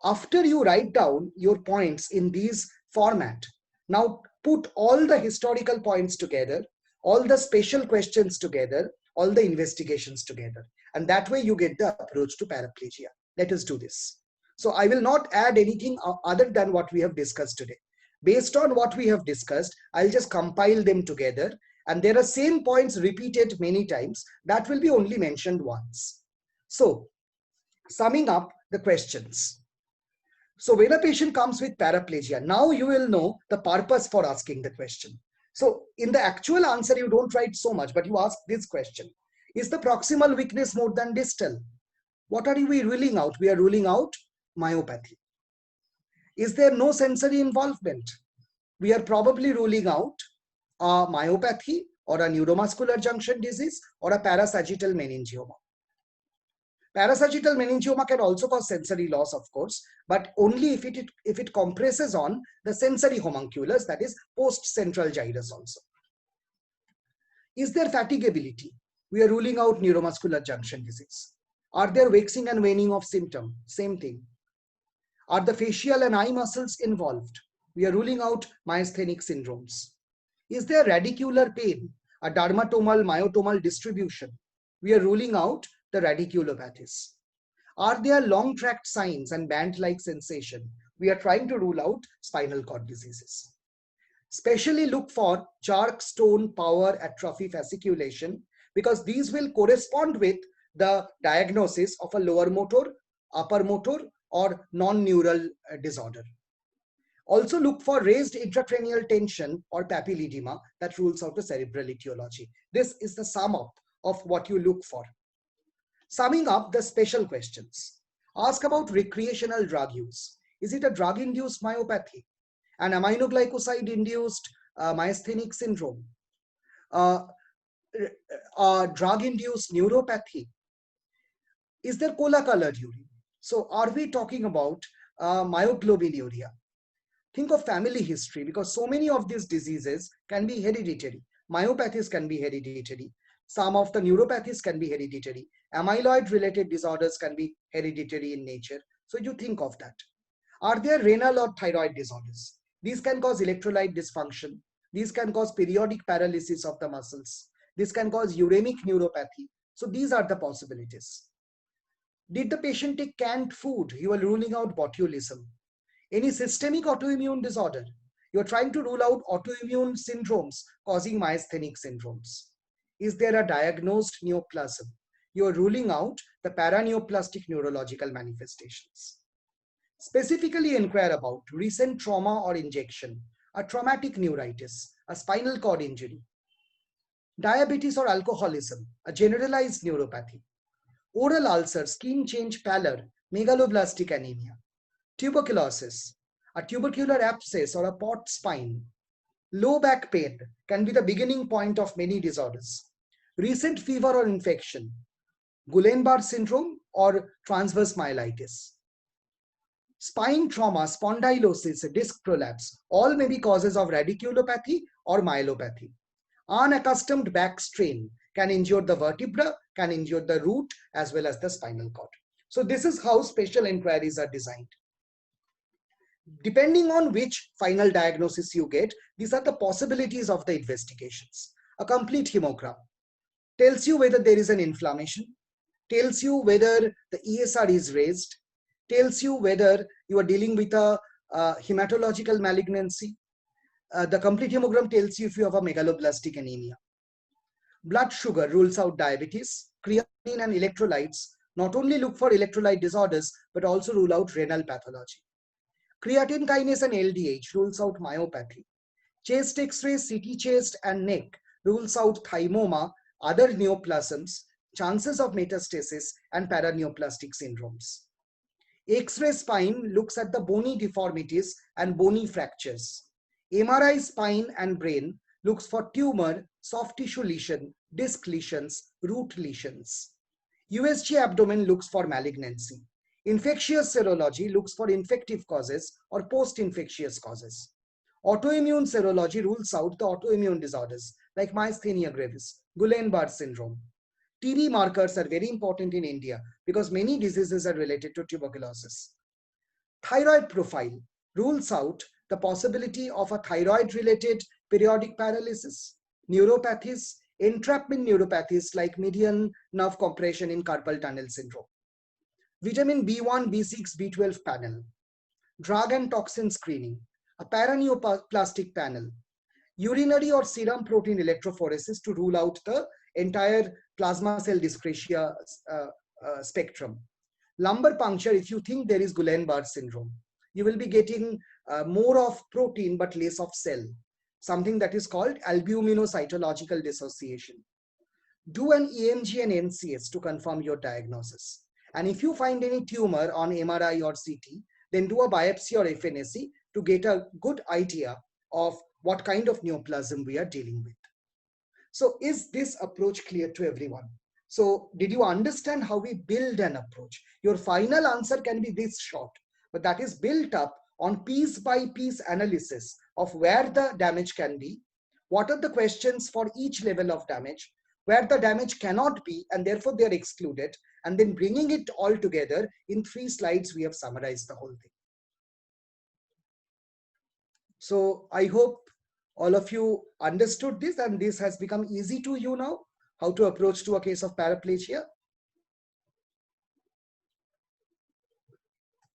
After you write down your points in these format, now put all the historical points together, all the special questions together, all the investigations together, and that way you get the approach to paraplegia. Let us do this. So I will not add anything other than what we have discussed today. Based on what we have discussed, I'll just compile them together, and there are same points repeated many times that will be only mentioned once. So summing up the questions. So when a patient comes with paraplegia, now you will know the purpose for asking the question. So in the actual answer, you don't write so much, but you ask this question. Is the proximal weakness more than distal? What are we ruling out? We are ruling out myopathy. Is there no sensory involvement? We are probably ruling out a myopathy or a neuromuscular junction disease or a parasagittal meningioma. Parasagittal meningioma can also cause sensory loss, of course, but only if it compresses on the sensory homunculus, that is post-central gyrus also. Is there fatigability? We are ruling out neuromuscular junction disease. Are there waxing and waning of symptom? Same thing. Are the facial and eye muscles involved? We are ruling out myasthenic syndromes. Is there radicular pain, a dermatomal myotomal distribution? We are ruling out the radiculopathies. Are there long tract signs and band-like sensation? We are trying to rule out spinal cord diseases. Specially look for Chark stone power atrophy fasciculation, because these will correspond with the diagnosis of a lower motor, upper motor, or non-neural disorder. Also look for raised intracranial tension or papilledema that rules out the cerebral etiology. This is the sum up of what you look for. Summing up the special questions. Ask about recreational drug use. Is it a drug-induced myopathy? An aminoglycoside-induced myasthenic syndrome? Drug-induced neuropathy? Is there cola-colored urine? So are we talking about myoglobinuria? Think of family history, because so many of these diseases can be hereditary. Myopathies can be hereditary. Some of the neuropathies can be hereditary. Amyloid-related disorders can be hereditary in nature. So you think of that. Are there renal or thyroid disorders? These can cause electrolyte dysfunction. These can cause periodic paralysis of the muscles. This can cause uremic neuropathy. So these are the possibilities. Did the patient take canned food? You are ruling out botulism. Any systemic autoimmune disorder? You are trying to rule out autoimmune syndromes causing myasthenic syndromes. Is there a diagnosed neoplasm? You are ruling out the paraneoplastic neurological manifestations. Specifically inquire about recent trauma or injection, a traumatic neuritis, a spinal cord injury, diabetes or alcoholism, a generalized neuropathy, oral ulcer, skin change pallor, megaloblastic anemia, tuberculosis, a tubercular abscess or a pot spine, low back pain can be the beginning point of many disorders, recent fever or infection, Guillain-Barré syndrome or transverse myelitis, spine trauma, spondylosis, disc prolapse, all may be causes of radiculopathy or myelopathy. Unaccustomed back strain can injure the vertebra, can injure the root as well as the spinal cord. So this is how special inquiries are designed. Depending on which final diagnosis you get, these are the possibilities of the investigations. A complete hemogram tells you whether there is an inflammation, tells you whether the ESR is raised, tells you whether you are dealing with a hematological malignancy. The complete hemogram tells you if you have a megaloblastic anemia. Blood sugar rules out diabetes. Creatinine and electrolytes not only look for electrolyte disorders, but also rule out renal pathology. Creatine kinase and LDH rules out myopathy. Chest X-ray, CT chest and neck rules out thymoma, other neoplasms, chances of metastasis and paraneoplastic syndromes. X-ray spine looks at the bony deformities and bony fractures. MRI spine and brain looks for tumor, soft tissue lesion, disc lesions, root lesions. USG abdomen looks for malignancy. Infectious serology looks for infective causes or post-infectious causes. Autoimmune serology rules out the autoimmune disorders like myasthenia gravis, Guillain-Barré syndrome. TB markers are very important in India because many diseases are related to tuberculosis. Thyroid profile rules out the possibility of a thyroid-related periodic paralysis, neuropathies, entrapment neuropathies like median nerve compression in carpal tunnel syndrome. Vitamin B1, B6, B12 panel, drug and toxin screening, a paraneoplastic panel, urinary or serum protein electrophoresis to rule out the entire plasma cell dyscrasia spectrum. Lumbar puncture, if you think there is Guillain-Barré syndrome, you will be getting more of protein but less of cell, something that is called albuminocytological dissociation. Do an EMG and NCS to confirm your diagnosis. And if you find any tumor on MRI or CT, then do a biopsy or FNAC to get a good idea of what kind of neoplasm we are dealing with. So is this approach clear to everyone? So did you understand how we build an approach? Your final answer can be this short, but that is built up on piece by piece analysis of where the damage can be, what are the questions for each level of damage, where the damage cannot be and therefore they are excluded, and then bringing it all together in 3 slides. We have summarized the whole thing. So I hope all of you understood this, and this has become easy to you now, how to approach to a case of paraplegia.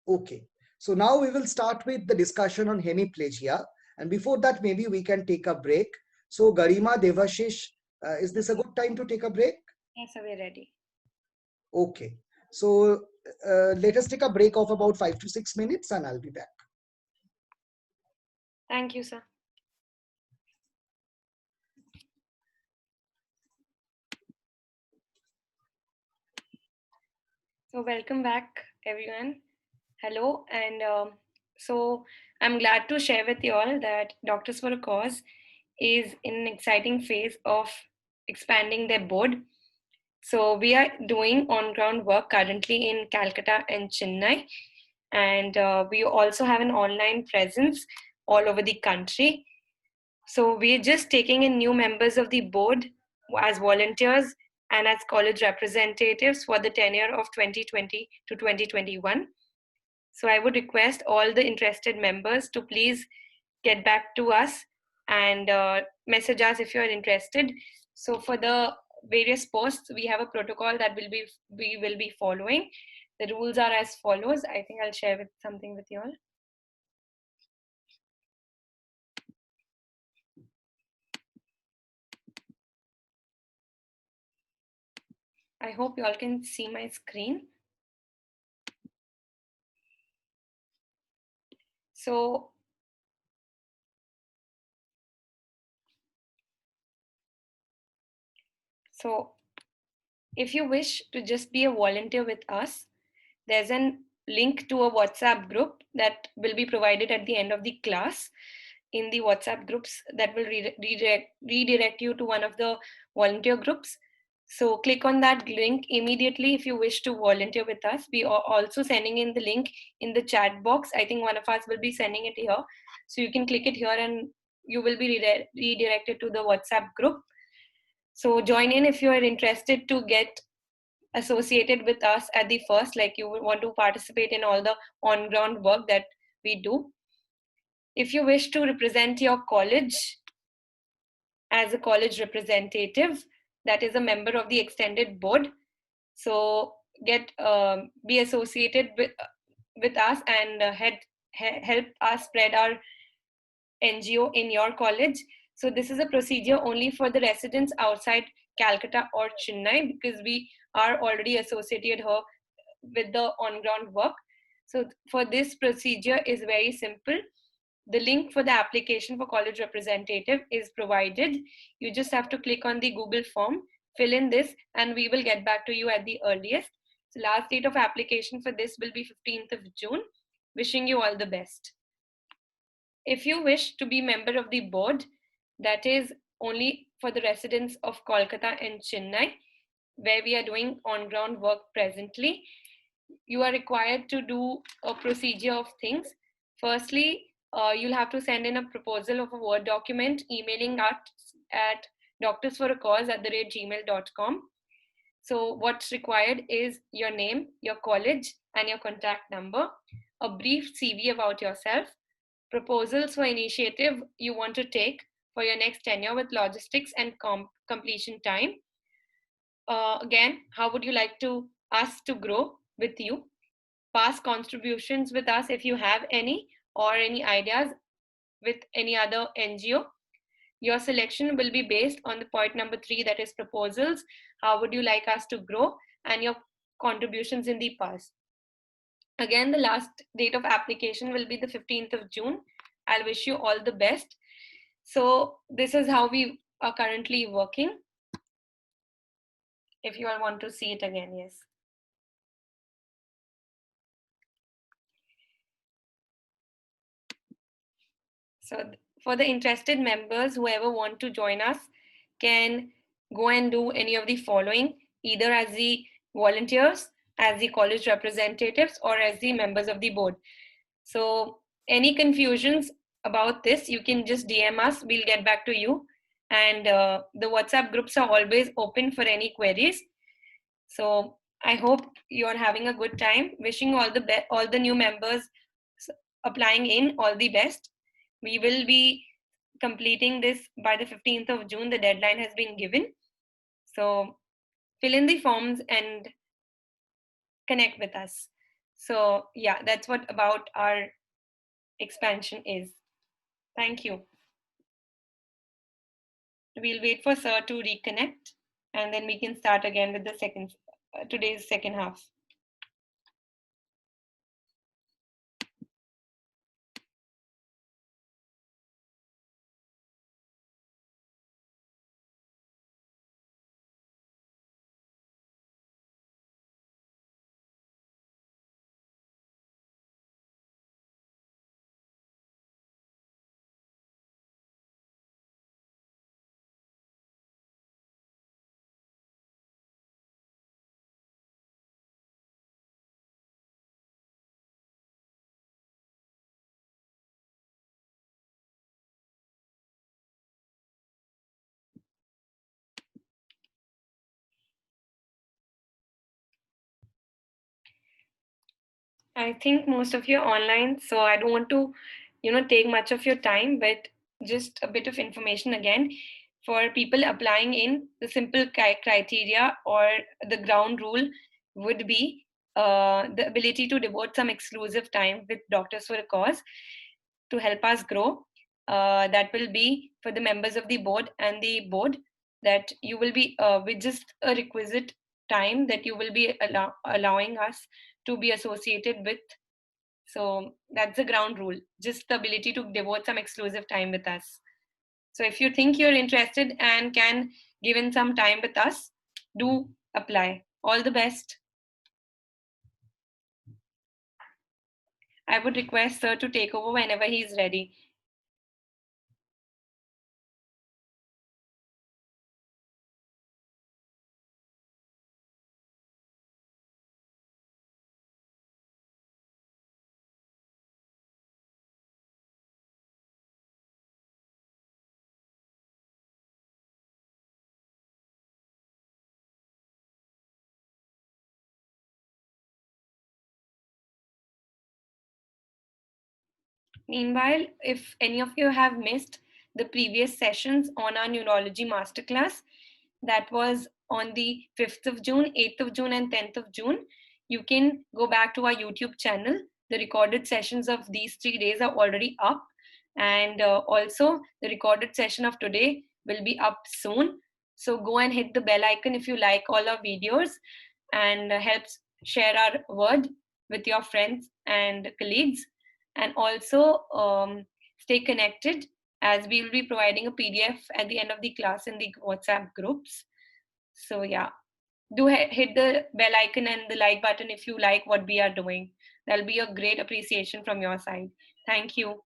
Okay, so now we will start with the discussion on hemiplegia. And before that, maybe we can take a break. So Garima, Devashish, is this a good time to take a break? Yes, sir, we're ready. Okay, so let us take a break of about 5 to 6 minutes and I'll be back. Thank you, sir. So welcome back, everyone. Hello, and so I'm glad to share with you all that Doctors for a Cause is in an exciting phase of expanding their board. So we are doing on-ground work currently in Calcutta and Chennai, and we also have an online presence all over the country. So we're just taking in new members of the board as volunteers and as college representatives for the tenure of 2020 to 2021. So I would request all the interested members to please get back to us and message us if you're interested. So for the various posts, we have a protocol that we will be following. The rules are as follows. I think I'll share something with you all. I hope you all can see my screen. So if you wish to just be a volunteer with us, there's a link to a WhatsApp group that will be provided at the end of the class. In the WhatsApp groups, that will redirect you to one of the volunteer groups. So click on that link immediately if you wish to volunteer with us. We are also sending in the link in the chat box. I think one of us will be sending it here. So you can click it here and you will be redirected to the WhatsApp group. So join in if you are interested to get associated with us at the first, like you want to participate in all the on-ground work that we do. If you wish to represent your college as a college representative, that is a member of the extended board, so be associated with us and help us spread our NGO in your college. So this is a procedure only for the residents outside Calcutta or Chennai, because we are already associated here with the on-ground work. So for this procedure is very simple. The link for the application for college representative is provided. You just have to click on the Google form, fill in this, and we will get back to you at the earliest. So last date of application for this will be 15th of June. Wishing you all the best. If you wish to be member of the board, that is only for the residents of Kolkata and Chennai, where we are doing on-ground work presently. You are required to do a procedure of things. Firstly, you'll have to send in a proposal of a Word document, emailing us at doctorsforacause@gmail.com. So what's required is your name, your college, and your contact number, a brief CV about yourself, proposals for initiative you want to take for your next tenure with logistics and completion time. Again, how would you like us to grow with you? Past contributions with us if you have any, or any ideas with any other NGO. Your selection will be based on the point number 3, that is proposals. How would you like us to grow, and your contributions in the past. Again, the last date of application will be the 15th of June. I'll wish you all the best. So this is how we are currently working. If you all want to see it again, yes. So for the interested members, whoever want to join us can go and do any of the following, either as the volunteers, as the college representatives, or as the members of the board. So any confusions about this, you can just DM us, we'll get back to you. And the WhatsApp groups are always open for any queries. So I hope you're having a good time. Wishing all the new members applying in all the best. We will be completing this by the 15th of June. The deadline has been given. So fill in the forms and connect with us. So yeah, that's what about our expansion is. Thank you. We'll wait for Sir to reconnect and then we can start again with the today's second half. I think most of you are online, so I don't want to, take much of your time, but just a bit of information again. For people applying in, the simple criteria or the ground rule would be the ability to devote some exclusive time with Doctors for a Cause to help us grow. That will be for the members of the board and the board, that you will be with just a requisite time that you will be allowing us to be associated with. So that's the ground rule, just the ability to devote some exclusive time with us. So if you think you're interested and can give in some time with us, do apply. All the best. I would request Sir to take over whenever he's ready. Meanwhile, if any of you have missed the previous sessions on our Neurology Masterclass, that was on the 5th of June, 8th of June, and 10th of June, you can go back to our YouTube channel. The recorded sessions of these 3 days are already up. And also, the recorded session of today will be up soon. So go and hit the bell icon if you like all our videos, and helps share our word with your friends and colleagues. And also stay connected, as we will be providing a PDF at the end of the class in the WhatsApp groups. So yeah, do hit the bell icon and the like button if you like what we are doing. That'll be a great appreciation from your side. Thank you.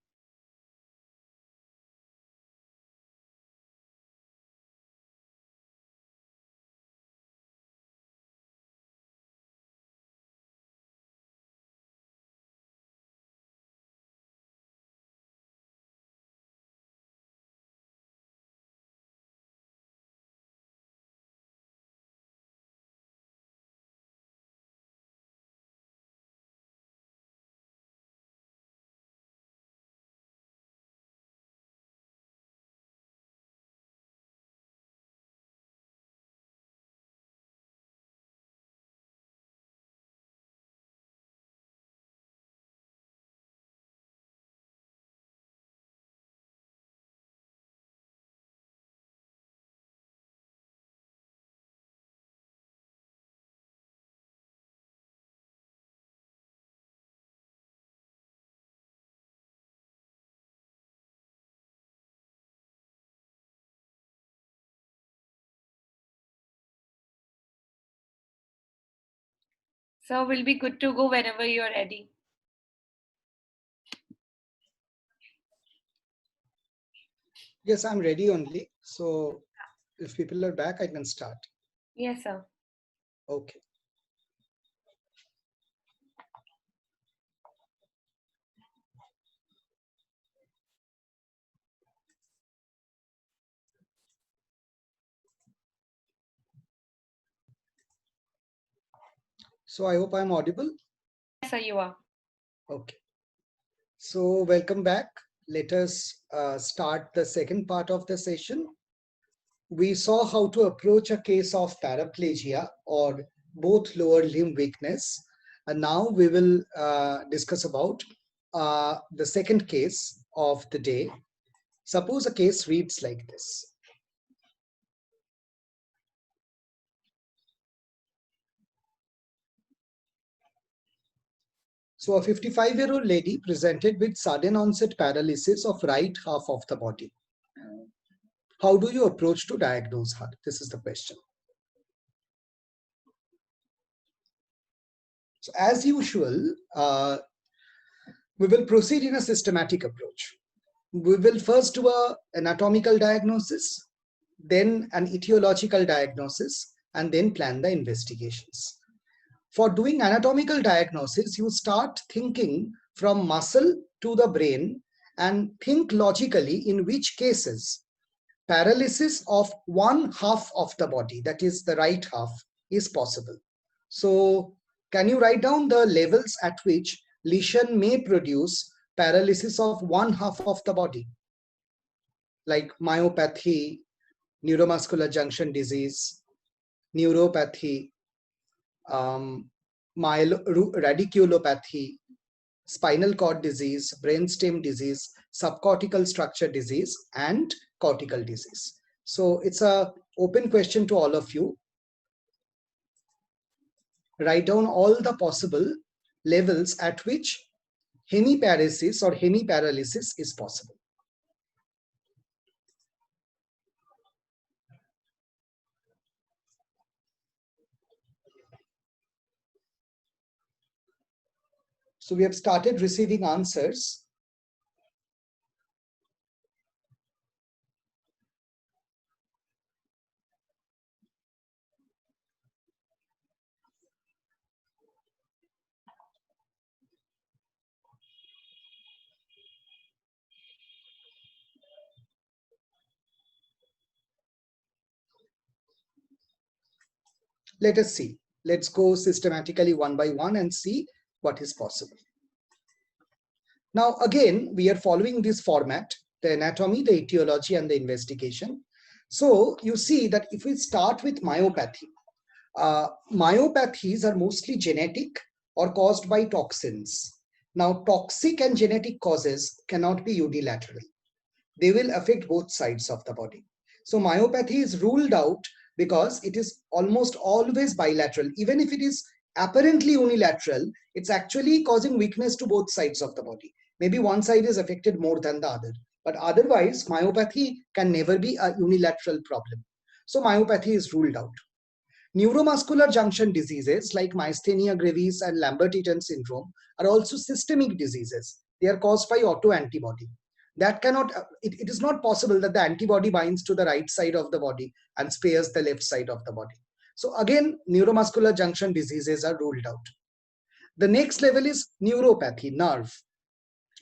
So we'll be good to go whenever you're ready. Yes, I'm ready only. So if people are back, I can start. Yes, sir. Okay. So I hope I'm audible. Yes, sir, you are. Okay. So welcome back. Let us start the second part of the session. We saw how to approach a case of paraplegia or both lower limb weakness. And now we will discuss about the second case of the day. Suppose a case reads like this. So a 55-year-old lady presented with sudden onset paralysis of right half of the body. How do you approach to diagnose her? This is the question. So as usual, we will proceed in a systematic approach. We will first do an anatomical diagnosis, then an etiological diagnosis, and then plan the investigations. For doing anatomical diagnosis, you start thinking from muscle to the brain and think logically in which cases paralysis of one half of the body, that is the right half, is possible. So can you write down the levels at which lesion may produce paralysis of one half of the body? Like myopathy, neuromuscular junction disease, neuropathy, radiculopathy, spinal cord disease, brainstem disease, subcortical structure disease, and cortical disease. So it's a open question to all of you. Write down all the possible levels at which hemiparesis or hemiparalysis is possible. So we have started receiving answers. Let us see. Let's go systematically one by one and see what is possible. Now, again, we are following this format, the anatomy, the etiology, and the investigation. So you see that if we start with myopathy, myopathies are mostly genetic or caused by toxins. Now, toxic and genetic causes cannot be unilateral. They will affect both sides of the body. So myopathy is ruled out because it is almost always bilateral. Even if it is apparently unilateral, it's actually causing weakness to both sides of the body. Maybe one side is affected more than the other. But otherwise, myopathy can never be a unilateral problem. So myopathy is ruled out. Neuromuscular junction diseases like myasthenia gravis and Lambert-Eaton syndrome are also systemic diseases. They are caused by autoantibody. That cannot, it is not possible that the antibody binds to the right side of the body and spares the left side of the body. So again, neuromuscular junction diseases are ruled out. The next level is neuropathy, nerve.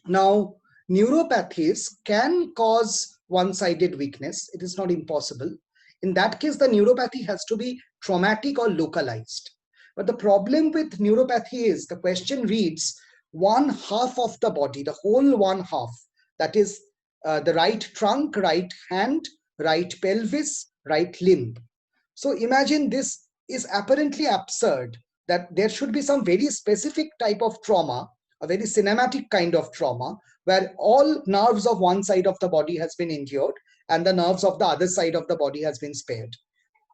Now, neuropathies can cause one-sided weakness. It is not impossible. In that case, the neuropathy has to be traumatic or localized. But the problem with neuropathy is the question reads one half of the body, the whole one half, that is the right trunk, right hand, right pelvis, right limb. So imagine this is apparently absurd that there should be some very specific type of trauma, a very cinematic kind of trauma, where all nerves of one side of the body has been injured and the nerves of the other side of the body has been spared.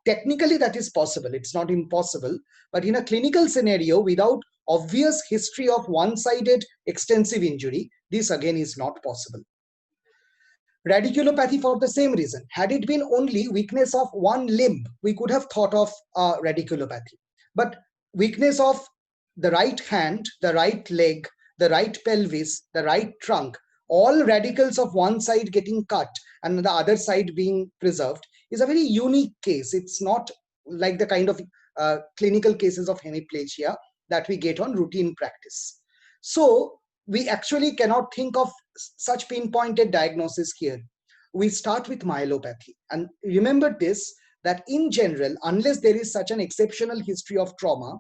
Technically, that is possible. It's not impossible. But in a clinical scenario, without obvious history of one-sided extensive injury, this again is not possible. Radiculopathy for the same reason. Had it been only weakness of one limb, we could have thought of radiculopathy. But weakness of the right hand, the right leg, the right pelvis, the right trunk, all radicals of one side getting cut and the other side being preserved is a very unique case. It's not like the kind of clinical cases of hemiplegia that we get on routine practice. So we actually cannot think of such pinpointed diagnosis here. We start with myelopathy. And remember this, that in general, unless there is such an exceptional history of trauma,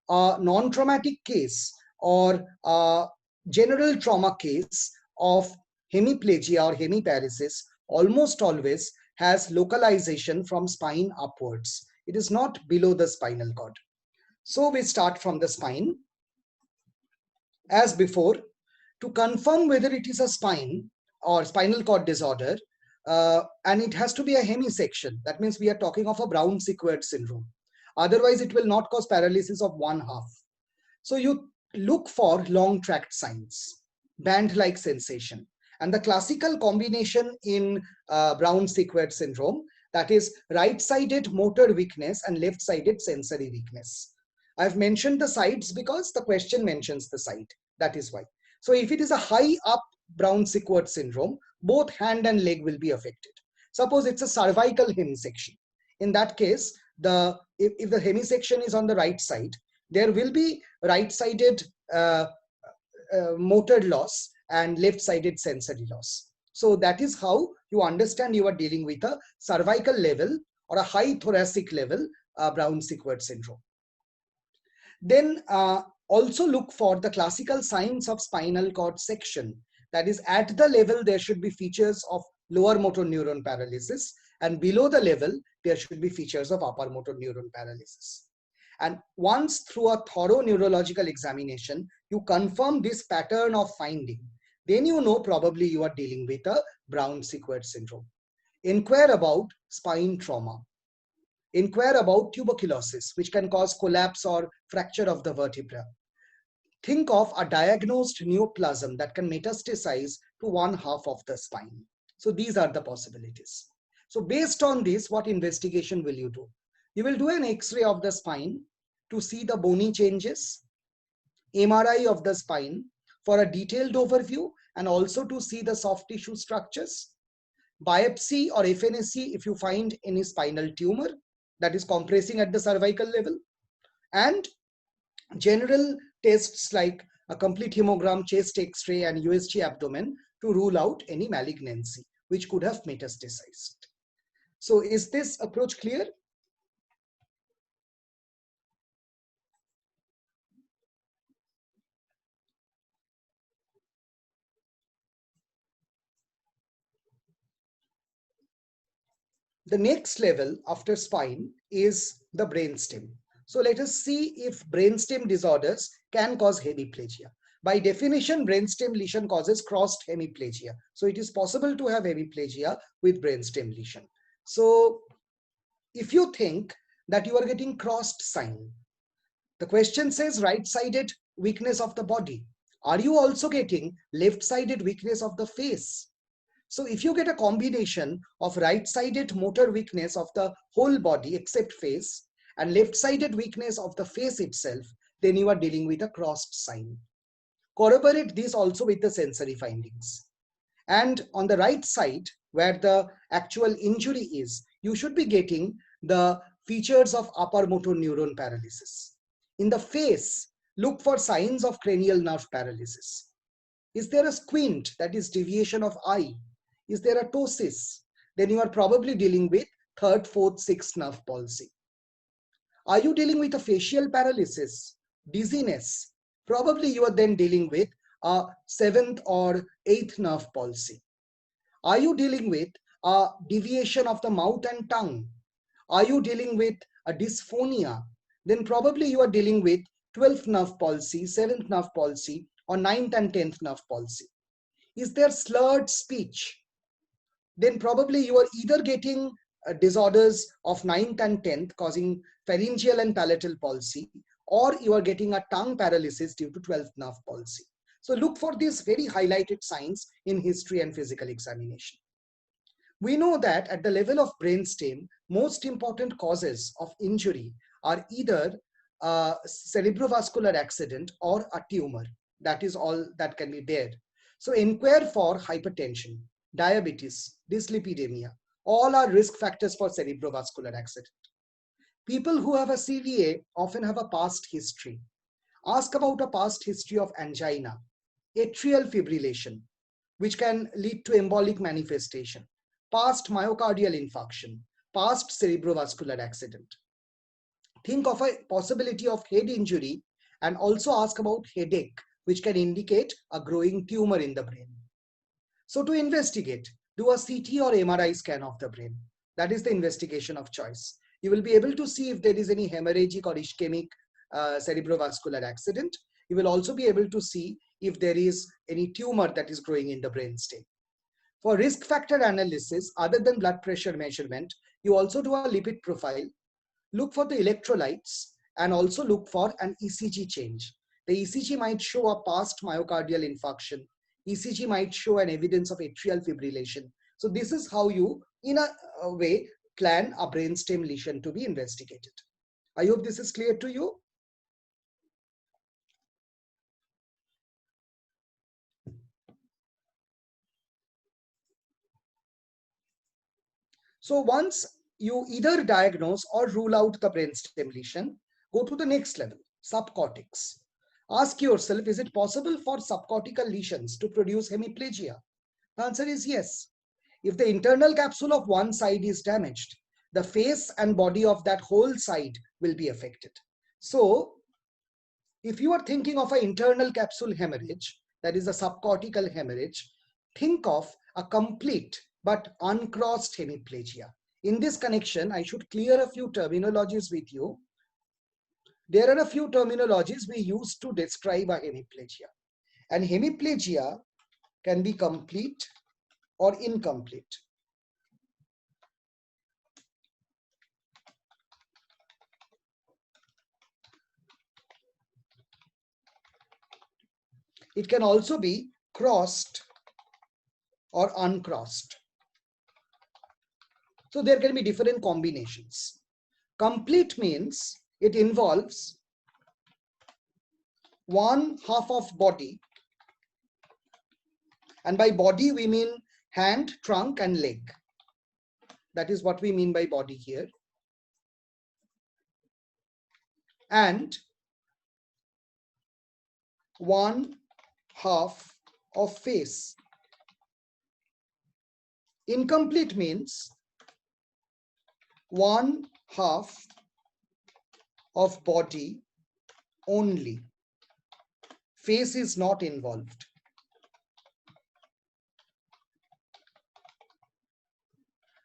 a non-traumatic case or a general trauma case of hemiplegia or hemiparesis almost always has localization from spine upwards. It is not below the spinal cord. So we start from the spine. As before, to confirm whether it is a spine or spinal cord disorder, and it has to be a hemisection. That means we are talking of a Brown-Sequard syndrome. Otherwise, it will not cause paralysis of one half. So you look for long tract signs, band-like sensation. And the classical combination in Brown-Sequard syndrome, that is right-sided motor weakness and left-sided sensory weakness. I've mentioned the sides because the question mentions the side. That is why. So if it is a high up Brown-Sequard syndrome, both hand and leg will be affected. Suppose it's a cervical hemisection. In that case, if the hemisection is on the right side, there will be right-sided motor loss and left-sided sensory loss. So that is how you understand you are dealing with a cervical level or a high thoracic level Brown-Sequard syndrome. Then also look for the classical signs of spinal cord section. That is, at the level there should be features of lower motor neuron paralysis, and below the level there should be features of upper motor neuron paralysis. And once through a thorough neurological examination, you confirm this pattern of finding, then you know probably you are dealing with a Brown-Sequard syndrome. Inquire about spine trauma. Inquire about tuberculosis, which can cause collapse or fracture of the vertebra. Think of a diagnosed neoplasm that can metastasize to one half of the spine. So these are the possibilities. So based on this, what investigation will you do? You will do an X-ray of the spine to see the bony changes, MRI of the spine for a detailed overview and also to see the soft tissue structures, biopsy or FNAC if you find any spinal tumor that is compressing at the cervical level, and general tests like a complete hemogram, chest X-ray and USG abdomen to rule out any malignancy which could have metastasized. So is this approach clear? The next level after spine is the brainstem. So let us see if brainstem disorders can cause hemiplegia. By definition, brainstem lesion causes crossed hemiplegia. So it is possible to have hemiplegia with brainstem lesion. So if you think that you are getting crossed sign, the question says right-sided weakness of the body. Are you also getting left-sided weakness of the face? So if you get a combination of right-sided motor weakness of the whole body except face and left-sided weakness of the face itself, then you are dealing with a crossed sign. Corroborate this also with the sensory findings. And on the right side, where the actual injury is, you should be getting the features of upper motor neuron paralysis. In the face, look for signs of cranial nerve paralysis. Is there a squint, that is deviation of eye? Is there a ptosis? Then you are probably dealing with third, fourth, sixth nerve palsy. Are you dealing with a facial paralysis, dizziness? Probably you are then dealing with a seventh or eighth nerve palsy. Are you dealing with a deviation of the mouth and tongue? Are you dealing with a dysphonia? Then probably you are dealing with 12th nerve palsy, 7th nerve palsy, or 9th and 10th nerve palsy. Is there slurred speech? Then probably you are either getting disorders of 9th and 10th causing pharyngeal and palatal palsy, or you are getting a tongue paralysis due to 12th nerve palsy. So look for these very highlighted signs in history and physical examination. We know that at the level of brainstem, most important causes of injury are either a cerebrovascular accident or a tumor. That is all that can be there. So inquire for hypertension, diabetes, dyslipidemia. All are risk factors for cerebrovascular accident. People who have a CVA often have a past history. Ask about a past history of angina, atrial fibrillation, which can lead to embolic manifestation, past myocardial infarction, past cerebrovascular accident. think of a possibility of head injury, and also ask about headache, which can indicate a growing tumor in the brain. So to investigate, do a CT or MRI scan of the brain. That is the investigation of choice. You will be able to see if there is any hemorrhagic or ischemic cerebrovascular accident. You will also be able to see if there is any tumor that is growing in the brainstem. For risk factor analysis, other than blood pressure measurement, you also do a lipid profile, look for the electrolytes, and also look for an ECG change. The ECG might show a past myocardial infarction. ECG might show an evidence of atrial fibrillation. So this is how you, in a way, plan a brainstem lesion to be investigated. I hope this is clear to you. So once you either diagnose or rule out the brainstem lesion, go to the next level, subcortex. Ask yourself, is it possible for subcortical lesions to produce hemiplegia? The answer is yes. If the internal capsule of one side is damaged, the face and body of that whole side will be affected. So if you are thinking of an internal capsule hemorrhage, that is a subcortical hemorrhage, think of a complete but uncrossed hemiplegia. In this connection, I should clear a few terminologies with you. There are a few terminologies we use to describe a hemiplegia. And hemiplegia can be complete or incomplete. It can also be crossed or uncrossed. So there can be different combinations. Complete means it involves one half of body, and by body we mean hand, trunk, and leg. That is what we mean by body here. And one half of face. Incomplete means one half of body only. Face is not involved.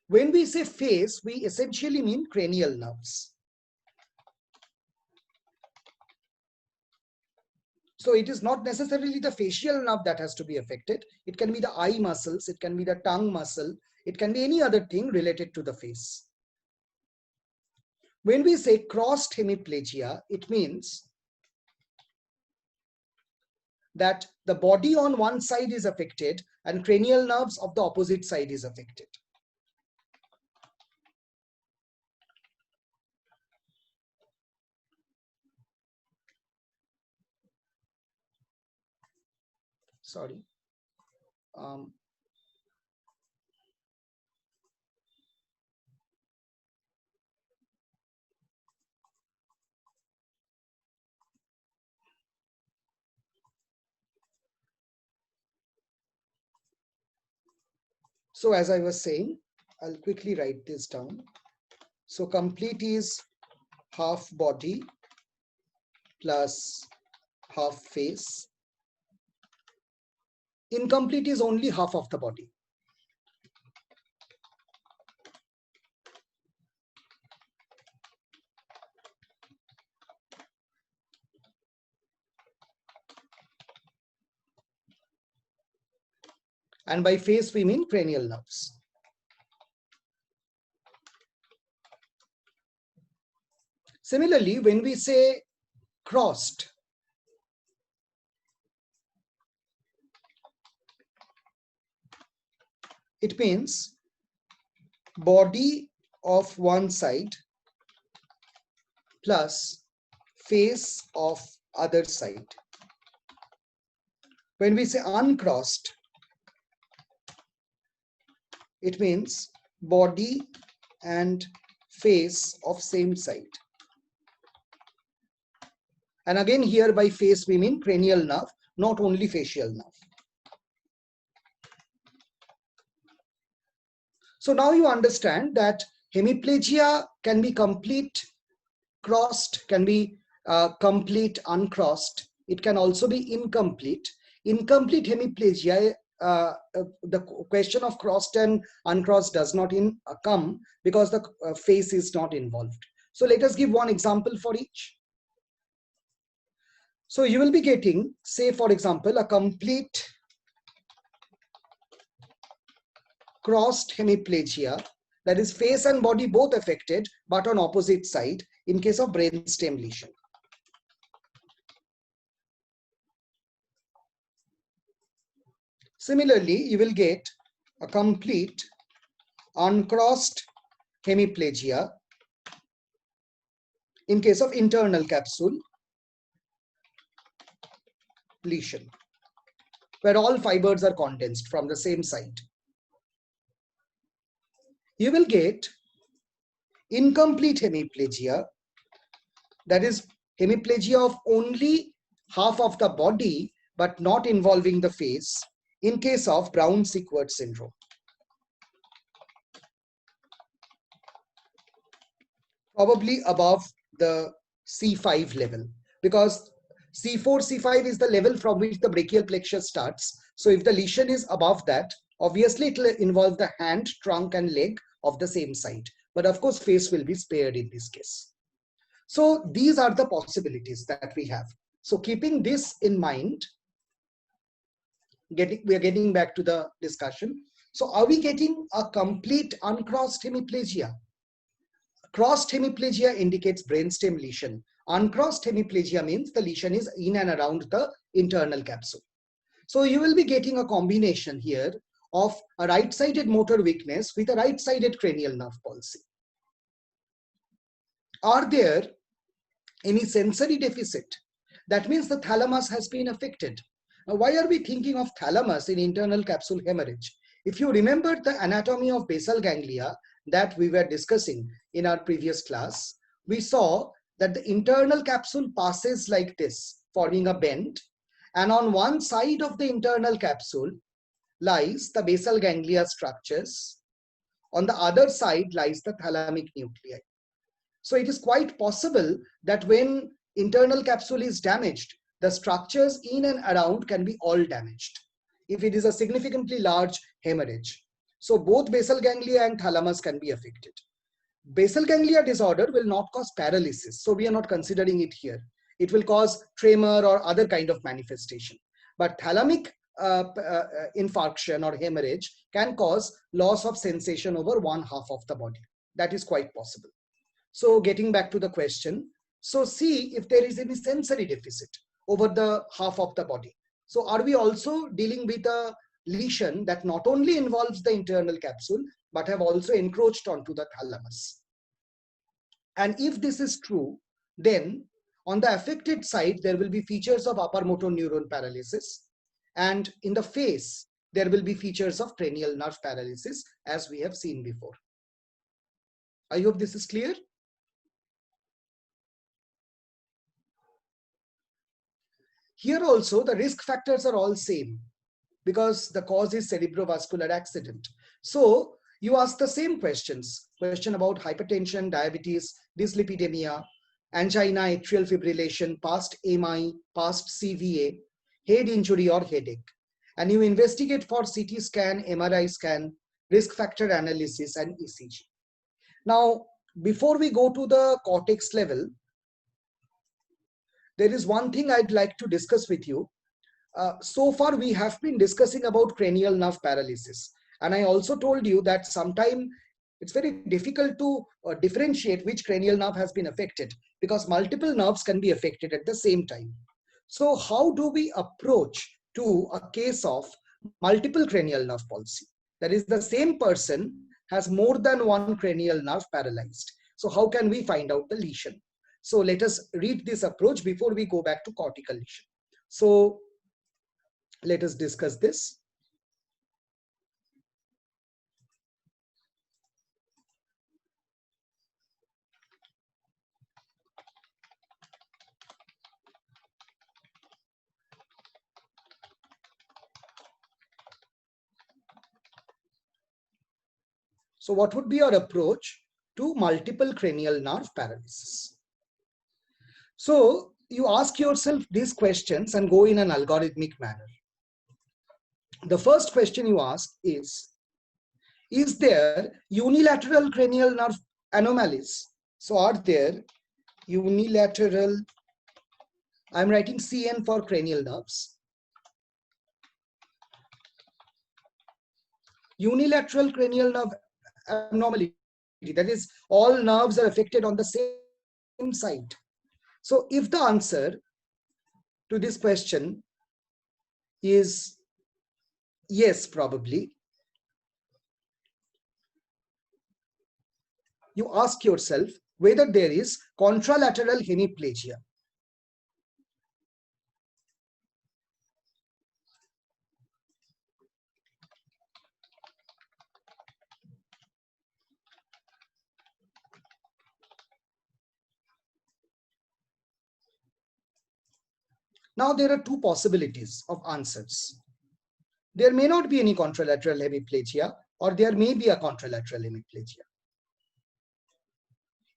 When we say face, we essentially mean cranial nerves. So it is not necessarily the facial nerve that has to be affected. It can be the eye muscles, it can be the tongue muscle, it can be any other thing related to the face. When we say crossed hemiplegia, it means that the body on one side is affected and cranial nerves of the opposite side is affected. Sorry. So as I was saying, I'll quickly write this down. So complete is half body plus half face. Incomplete is only half of the body. And by face, we mean cranial nerves. Similarly, when we say crossed, it means body of one side plus face of other side. When we say uncrossed, it means body and face of same side. And again, here by face we mean cranial nerve, not only facial nerve. So now you understand that hemiplegia can be complete crossed, can be complete, uncrossed. It can also be incomplete. Incomplete hemiplegia, the question of crossed and uncrossed does not come because the face is not involved. So let us give one example for each. So you will be getting, say for example, a complete crossed hemiplegia, that is face and body both affected but on opposite side in case of brainstem lesion. Similarly, you will get a complete uncrossed hemiplegia in case of internal capsule lesion, where all fibers are condensed from the same site. You will get incomplete hemiplegia, that is hemiplegia of only half of the body but not involving the face in case of Brown-Sequard syndrome. Probably above the C5 level, because C4, C5 is the level from which the brachial plexus starts. So if the lesion is above that, obviously it will involve the hand, trunk and leg of the same site. But of course, face will be spared in this case. So these are the possibilities that we have. So keeping this in mind, we are getting back to the discussion. So are we getting a complete uncrossed hemiplegia? Crossed hemiplegia indicates brainstem lesion. Uncrossed hemiplegia means the lesion is in and around the internal capsule. So you will be getting a combination here of a right-sided motor weakness with a right-sided cranial nerve palsy. Are there any sensory deficit? That means the thalamus has been affected. Now, why are we thinking of thalamus in internal capsule hemorrhage? If you remember the anatomy of basal ganglia that we were discussing in our previous class, we saw that the internal capsule passes like this, forming a bend, and on one side of the internal capsule lies the basal ganglia structures. On the other side lies the thalamic nuclei. So it is quite possible that when internal capsule is damaged, the structures in and around can be all damaged if it is a significantly large hemorrhage. So both basal ganglia and thalamus can be affected. Basal ganglia disorder will not cause paralysis, so we are not considering it here. It will cause tremor or other kind of manifestation. But thalamic infarction or hemorrhage can cause loss of sensation over one half of the body. That is quite possible. So getting back to the question, so see if there is any sensory deficit over the half of the body. So are we also dealing with a lesion that not only involves the internal capsule, but have also encroached onto the thalamus? And if this is true, then on the affected side, there will be features of upper motor neuron paralysis. And in the face, there will be features of cranial nerve paralysis, as we have seen before. I hope this is clear. Here also, the risk factors are all same because the cause is cerebrovascular accident. So you ask the same questions, question about hypertension, diabetes, dyslipidemia, angina, atrial fibrillation, past MI, past CVA, head injury or headache. And you investigate for CT scan, MRI scan, risk factor analysis and ECG. Now, before we go to the cortex level, there is one thing I'd like to discuss with you. So far, we have been discussing about cranial nerve paralysis. And I also told you that sometimes it's very difficult to differentiate which cranial nerve has been affected because multiple nerves can be affected at the same time. So how do we approach to a case of multiple cranial nerve palsy? That is, the same person has more than one cranial nerve paralyzed. So how can we find out the lesion? So let us read this approach before we go back to cortical lesion. So let us discuss this. So what would be our approach to multiple cranial nerve paralysis? So you ask yourself these questions and go in an algorithmic manner. The first question you ask is there unilateral cranial nerve anomalies? So are there unilateral, I'm writing CN for cranial nerves. Unilateral cranial nerve abnormality, that is, all nerves are affected on the same side. So if the answer to this question is yes, probably, you ask yourself whether there is contralateral hemiplegia. Now there are two possibilities of answers. There may not be any contralateral hemiplegia, or there may be a contralateral hemiplegia.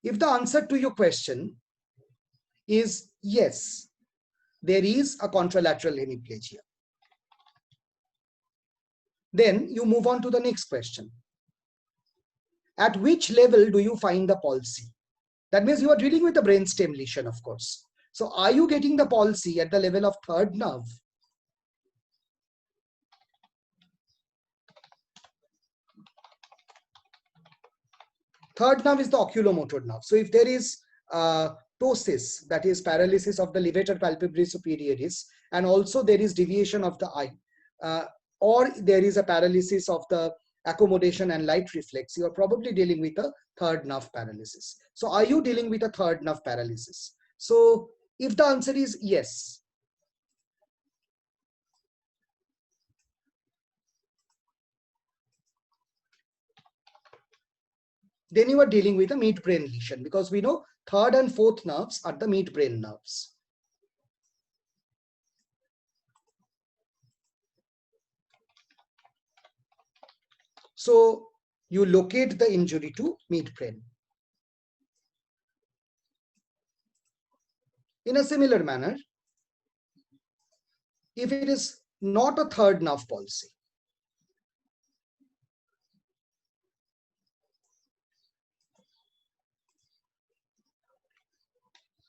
If the answer to your question is yes, there is a contralateral hemiplegia, then you move on to the next question. At which level do you find the palsy? That means you are dealing with the brainstem lesion, of course. So are you getting the palsy at the level of third nerve? Third nerve is the oculomotor nerve. So if there is ptosis, that is paralysis of the levator palpebrae superioris, and also there is deviation of the eye, or there is a paralysis of the accommodation and light reflex, you are probably dealing with a third nerve paralysis. So are you dealing with a third nerve paralysis? So if the answer is yes, then you are dealing with a midbrain lesion, because we know third and fourth nerves are the midbrain nerves. So you locate the injury to midbrain. In a similar manner, if it is not a third nerve palsy,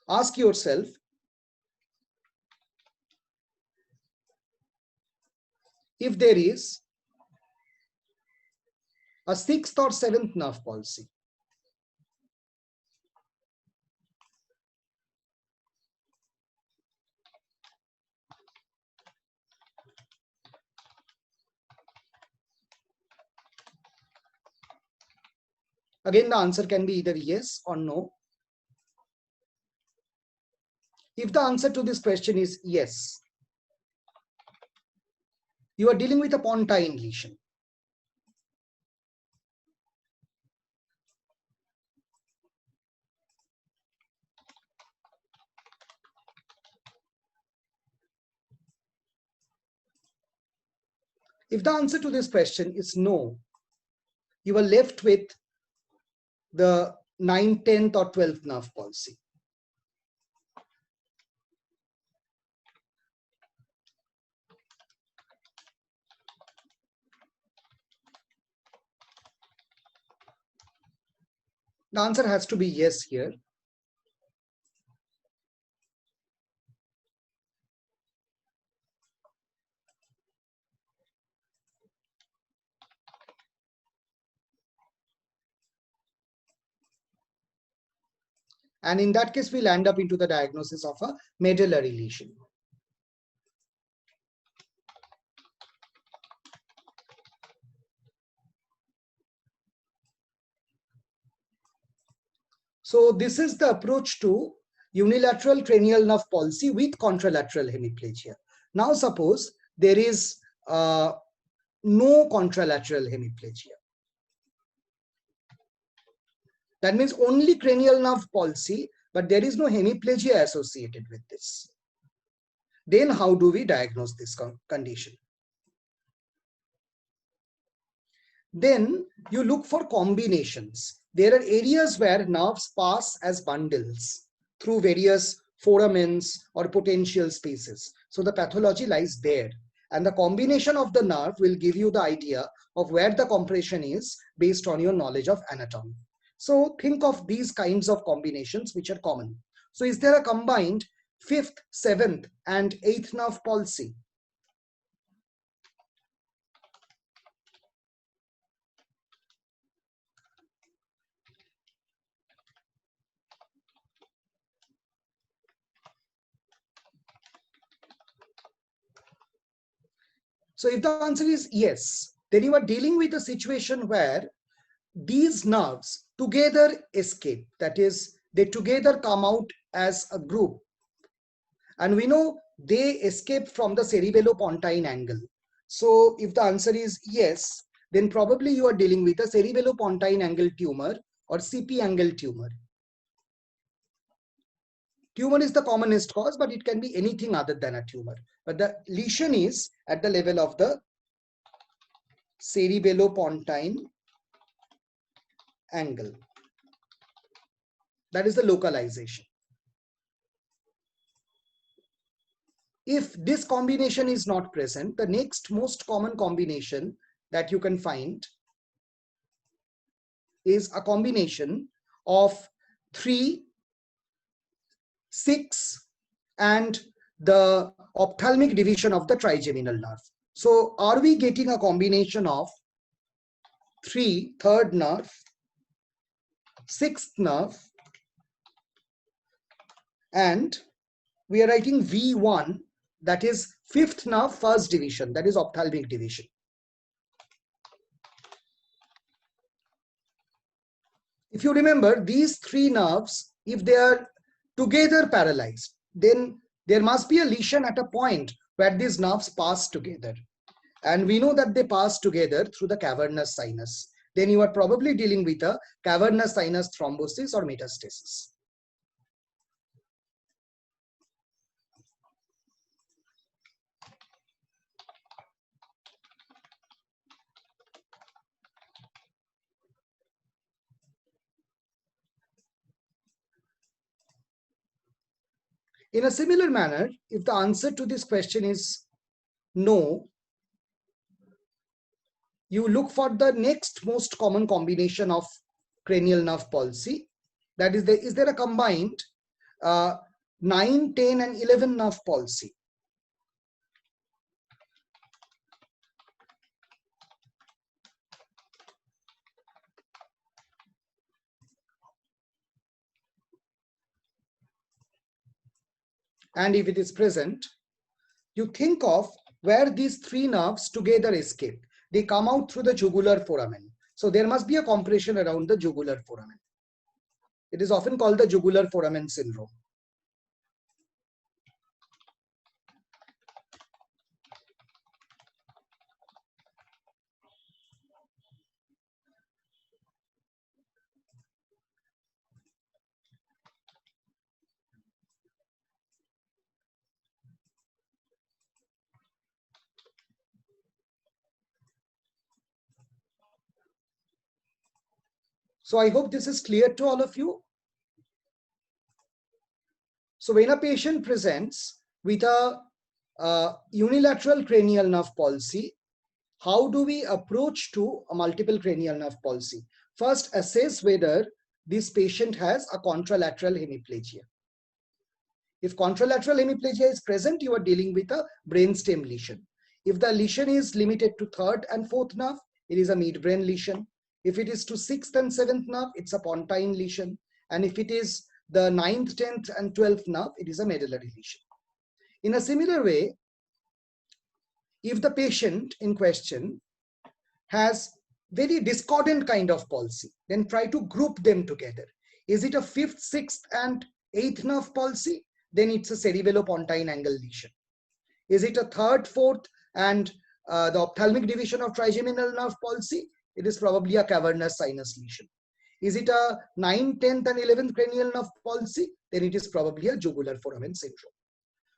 ask yourself, if there is a sixth or seventh nerve palsy. Again, the answer can be either yes or no. If the answer to this question is yes, you are dealing with a pontine lesion. If the answer to this question is no, you are left with the 9th, 10th, or 12th nerve palsy. The answer has to be yes here. And in that case, we'll end up into the diagnosis of a medullary lesion. So this is the approach to unilateral cranial nerve palsy with contralateral hemiplegia. Now suppose there is no contralateral hemiplegia. That means only cranial nerve palsy, but there is no hemiplegia associated with this. Then how do we diagnose this condition? Then you look for combinations. There are areas where nerves pass as bundles through various foramens or potential spaces. So the pathology lies there. And the combination of the nerve will give you the idea of where the compression is based on your knowledge of anatomy. So think of these kinds of combinations which are common. So is there a combined 5th, 7th and 8th nerve palsy? So if the answer is yes, then you are dealing with a situation where these nerves together escape. That is, they together come out as a group. And we know they escape from the cerebellopontine angle. So if the answer is yes, then probably you are dealing with a cerebellopontine angle tumor or CP angle tumor. Tumor is the commonest cause, but it can be anything other than a tumor. But the lesion is at the level of the cerebellopontine angle. That is the localization. If this combination is not present, the next most common combination that you can find is a combination of 3, 6, and the ophthalmic division of the trigeminal nerve. So are we getting a combination of 3, third nerve, 6th nerve, and we are writing V1, that is 5th nerve, 1st division, that is ophthalmic division. If you remember, these 3 nerves, if they are together paralyzed, then there must be a lesion at a point where these nerves pass together. And we know that they pass together through the cavernous sinus. Then you are probably dealing with a cavernous sinus thrombosis or metastasis. In a similar manner, if the answer to this question is no, you look for the next most common combination of cranial nerve palsy. That is there a combined 9, 10 and 11 nerve palsy? And if it is present, you think of where these 3 nerves together escape. They come out through the jugular foramen. So there must be a compression around the jugular foramen. It is often called the jugular foramen syndrome. So I hope this is clear to all of you. So when a patient presents with a unilateral cranial nerve palsy, how do we approach to a multiple cranial nerve palsy? First, assess whether this patient has a contralateral hemiplegia. If contralateral hemiplegia is present, you are dealing with a brainstem lesion. If the lesion is limited to 3rd and 4th nerve, it is a midbrain lesion. If it is to 6th and 7th nerve, it's a pontine lesion. And if it is the 9th, 10th and 12th nerve, it is a medullary lesion. In a similar way, if the patient in question has very discordant kind of palsy, then try to group them together. Is it a 5th, 6th and 8th nerve palsy? Then it's a cerebellopontine angle lesion. Is it a 3rd, 4th and the ophthalmic division of trigeminal nerve palsy? It is probably a cavernous sinus lesion. Is it a 9th, 10th and 11th cranial nerve palsy? Then it is probably a jugular foramen syndrome.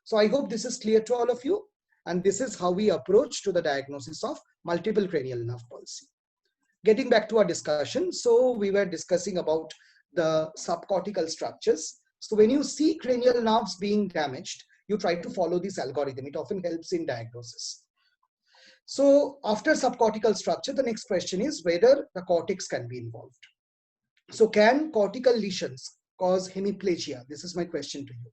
So I hope this is clear to all of you. And this is how we approach to the diagnosis of multiple cranial nerve palsy. Getting back to our discussion, so we were discussing about the subcortical structures. So when you see cranial nerves being damaged, you try to follow this algorithm. It often helps in diagnosis. So after subcortical structure, the next question is whether the cortex can be involved. So can cortical lesions cause hemiplegia? This is my question to you.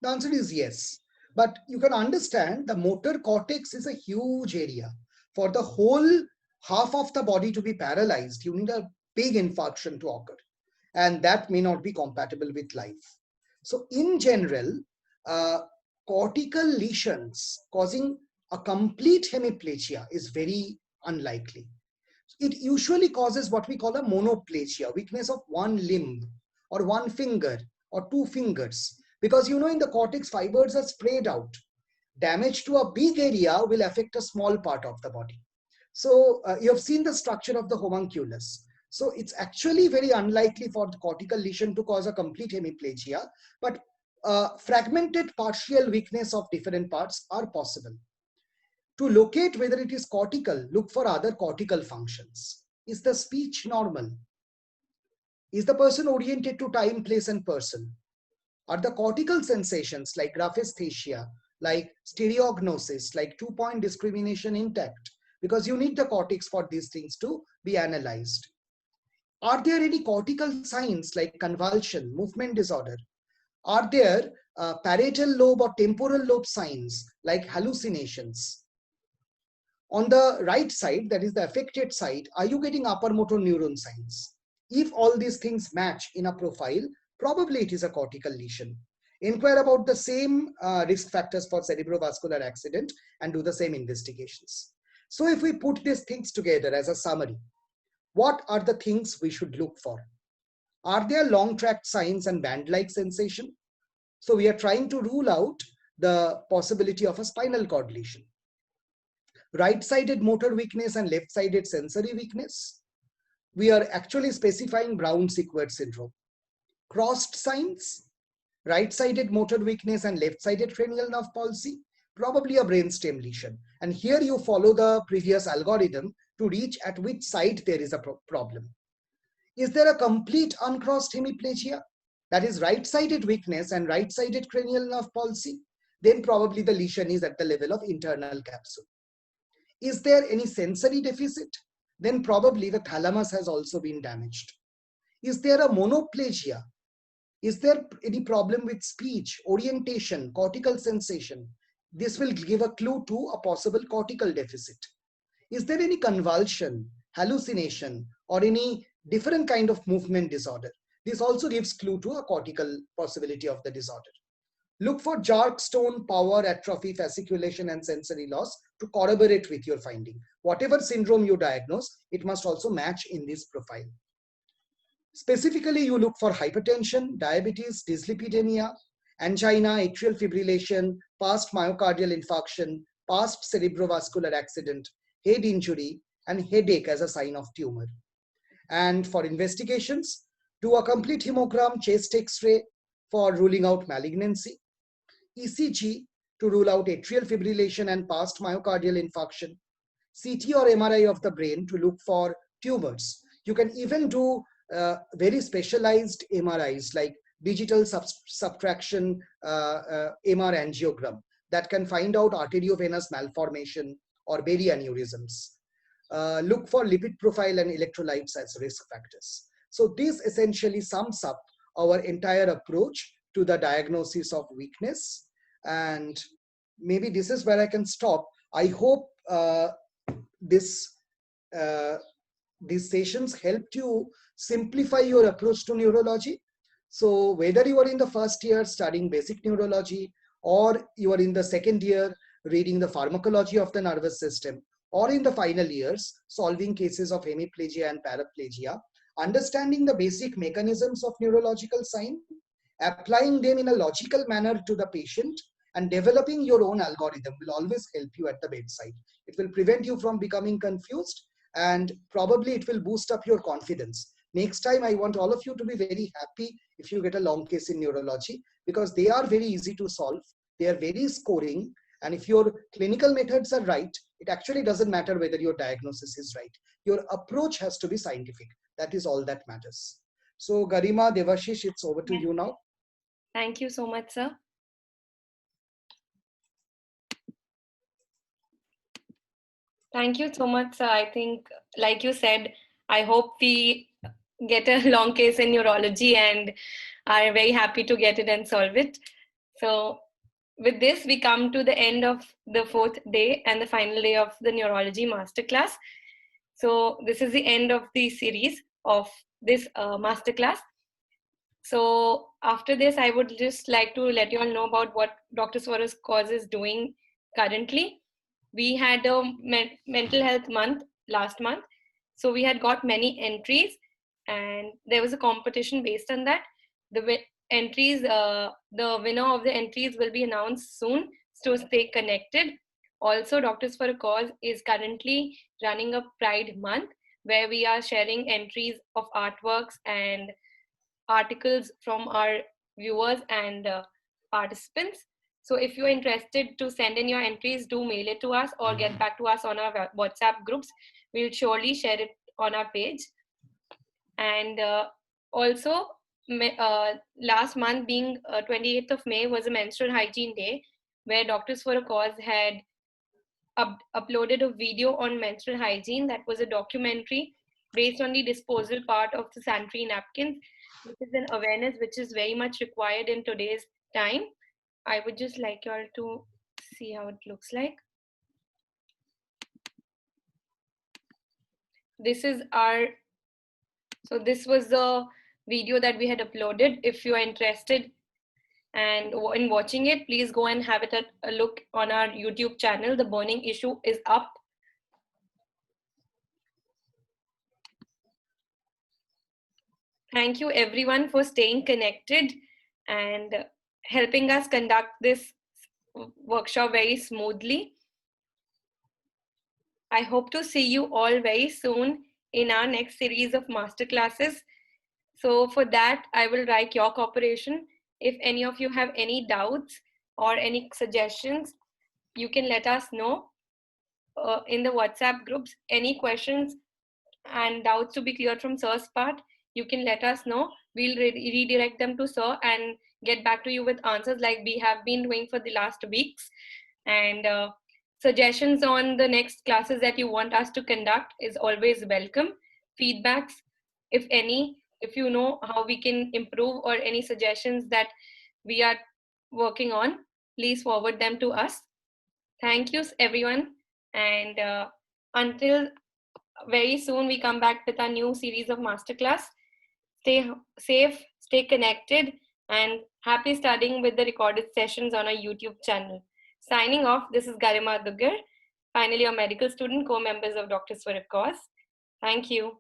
The answer is yes. But you can understand the motor cortex is a huge area. For the whole half of the body to be paralyzed, you need a big infarction to occur. And that may not be compatible with life. So in general, cortical lesions causing a complete hemiplegia is very unlikely. It usually causes what we call a monoplegia, weakness of one limb or one finger or two fingers. Because in the cortex, fibers are spread out. Damage to a big area will affect a small part of the body. So you have seen the structure of the homunculus. So it's actually very unlikely for the cortical lesion to cause a complete hemiplegia, but fragmented partial weakness of different parts are possible. To locate whether it is cortical, look for other cortical functions. Is the speech normal? Is the person oriented to time, place, and person? Are the cortical sensations like graphesthesia, like stereognosis, like two-point discrimination intact? Because you need the cortex for these things to be analyzed. Are there any cortical signs like convulsion, movement disorder? Are there parietal lobe or temporal lobe signs like hallucinations? On the right side, that is the affected side, are you getting upper motor neuron signs? If all these things match in a profile, probably it is a cortical lesion. Inquire about the same risk factors for cerebrovascular accident and do the same investigations. So if we put these things together as a summary, what are the things we should look for? Are there long tract signs and band-like sensation? So we are trying to rule out the possibility of a spinal cord lesion. Right-sided motor weakness and left-sided sensory weakness. We are actually specifying Brown-Sequard syndrome. Crossed signs, right-sided motor weakness and left-sided cranial nerve palsy, probably a brainstem lesion. And here you follow the previous algorithm to reach at which side there is a problem. Is there a complete uncrossed hemiplegia? That is right-sided weakness and right-sided cranial nerve palsy? Then probably the lesion is at the level of internal capsule. Is there any sensory deficit? Then probably the thalamus has also been damaged. Is there a monoplegia? Is there any problem with speech, orientation, cortical sensation? This will give a clue to a possible cortical deficit. Is there any convulsion, hallucination, or any different kind of movement disorder? This also gives clue to a cortical possibility of the disorder. Look for jerk, stone, power, atrophy, fasciculation, and sensory loss to corroborate with your finding. Whatever syndrome you diagnose, it must also match in this profile. Specifically, you look for hypertension, diabetes, dyslipidemia, angina, atrial fibrillation, past myocardial infarction, past cerebrovascular accident, head injury, and headache as a sign of tumor. And for investigations, do a complete hemogram, chest X-ray for ruling out malignancy, ECG to rule out atrial fibrillation and past myocardial infarction, CT or MRI of the brain to look for tumors. You can even do very specialized MRIs like digital subtraction MR angiogram that can find out arteriovenous malformation or berry aneurysms. Look for lipid profile and electrolytes as risk factors. So this essentially sums up our entire approach to the diagnosis of weakness. And maybe this is where I can stop. I hope these sessions helped you simplify your approach to neurology. So whether you are in the first year studying basic neurology, or you are in the second year reading the pharmacology of the nervous system, or in the final years solving cases of hemiplegia and paraplegia, understanding the basic mechanisms of neurological sign, applying them in a logical manner to the patient, and developing your own algorithm will always help you at the bedside. It will prevent you from becoming confused, and probably it will boost up your confidence. Next time, I want all of you to be very happy if you get a long case in neurology, because they are very easy to solve. They are very scoring. And if your clinical methods are right, it actually doesn't matter whether your diagnosis is right. Your approach has to be scientific. That is all that matters. So Garima, Devashish, it's over to you now. Thank you so much, sir. Thank you so much, sir. I think, like you said, I hope we get a long case in neurology and are very happy to get it and solve it. So with this, we come to the end of the 4th day and the final day of the neurology masterclass. So this is the end of the series of this masterclass. So after this, I would just like to let you all know about what Dr. Swaro's cause is doing currently. We had a mental health month last month. So we had got many entries and there was a competition based on that. The entries, the winner of the entries will be announced soon, so stay connected. Also, Doctors for a Cause is currently running a Pride Month where we are sharing entries of artworks and articles from our viewers and participants. So if you're interested to send in your entries, do mail it to us or get back to us on our WhatsApp groups. We'll surely share it on our page. And also, last month being 28th of May was a menstrual hygiene day where Doctors for a Cause had uploaded a video on menstrual hygiene that was a documentary based on the disposal part of the sanitary napkins, which is an awareness which is very much required in today's time. I would just like you all to see how it looks like. This is our, so this was the video that we had uploaded. If you are interested and in watching it, please go and have it a look on our YouTube channel. The burning issue is up. Thank you everyone for staying connected and helping us conduct this workshop very smoothly. I hope to see you all very soon in our next series of masterclasses. So for that, I will like your cooperation. If any of you have any doubts or any suggestions, you can let us know in the WhatsApp groups. Any questions and doubts to be cleared from Sir's part, you can let us know. We'll redirect them to Sir and get back to you with answers like we have been doing for the last weeks. And suggestions on the next classes that you want us to conduct is always welcome. Feedbacks, if any, if you know how we can improve or any suggestions that we are working on, please forward them to us. Thank you, everyone. And until very soon, we come back with a new series of masterclass. Stay safe, stay connected, and happy studying with the recorded sessions on our YouTube channel. Signing off, this is Garima Dugar, finally a medical student, co-members of Doctors for a Cause. Thank you.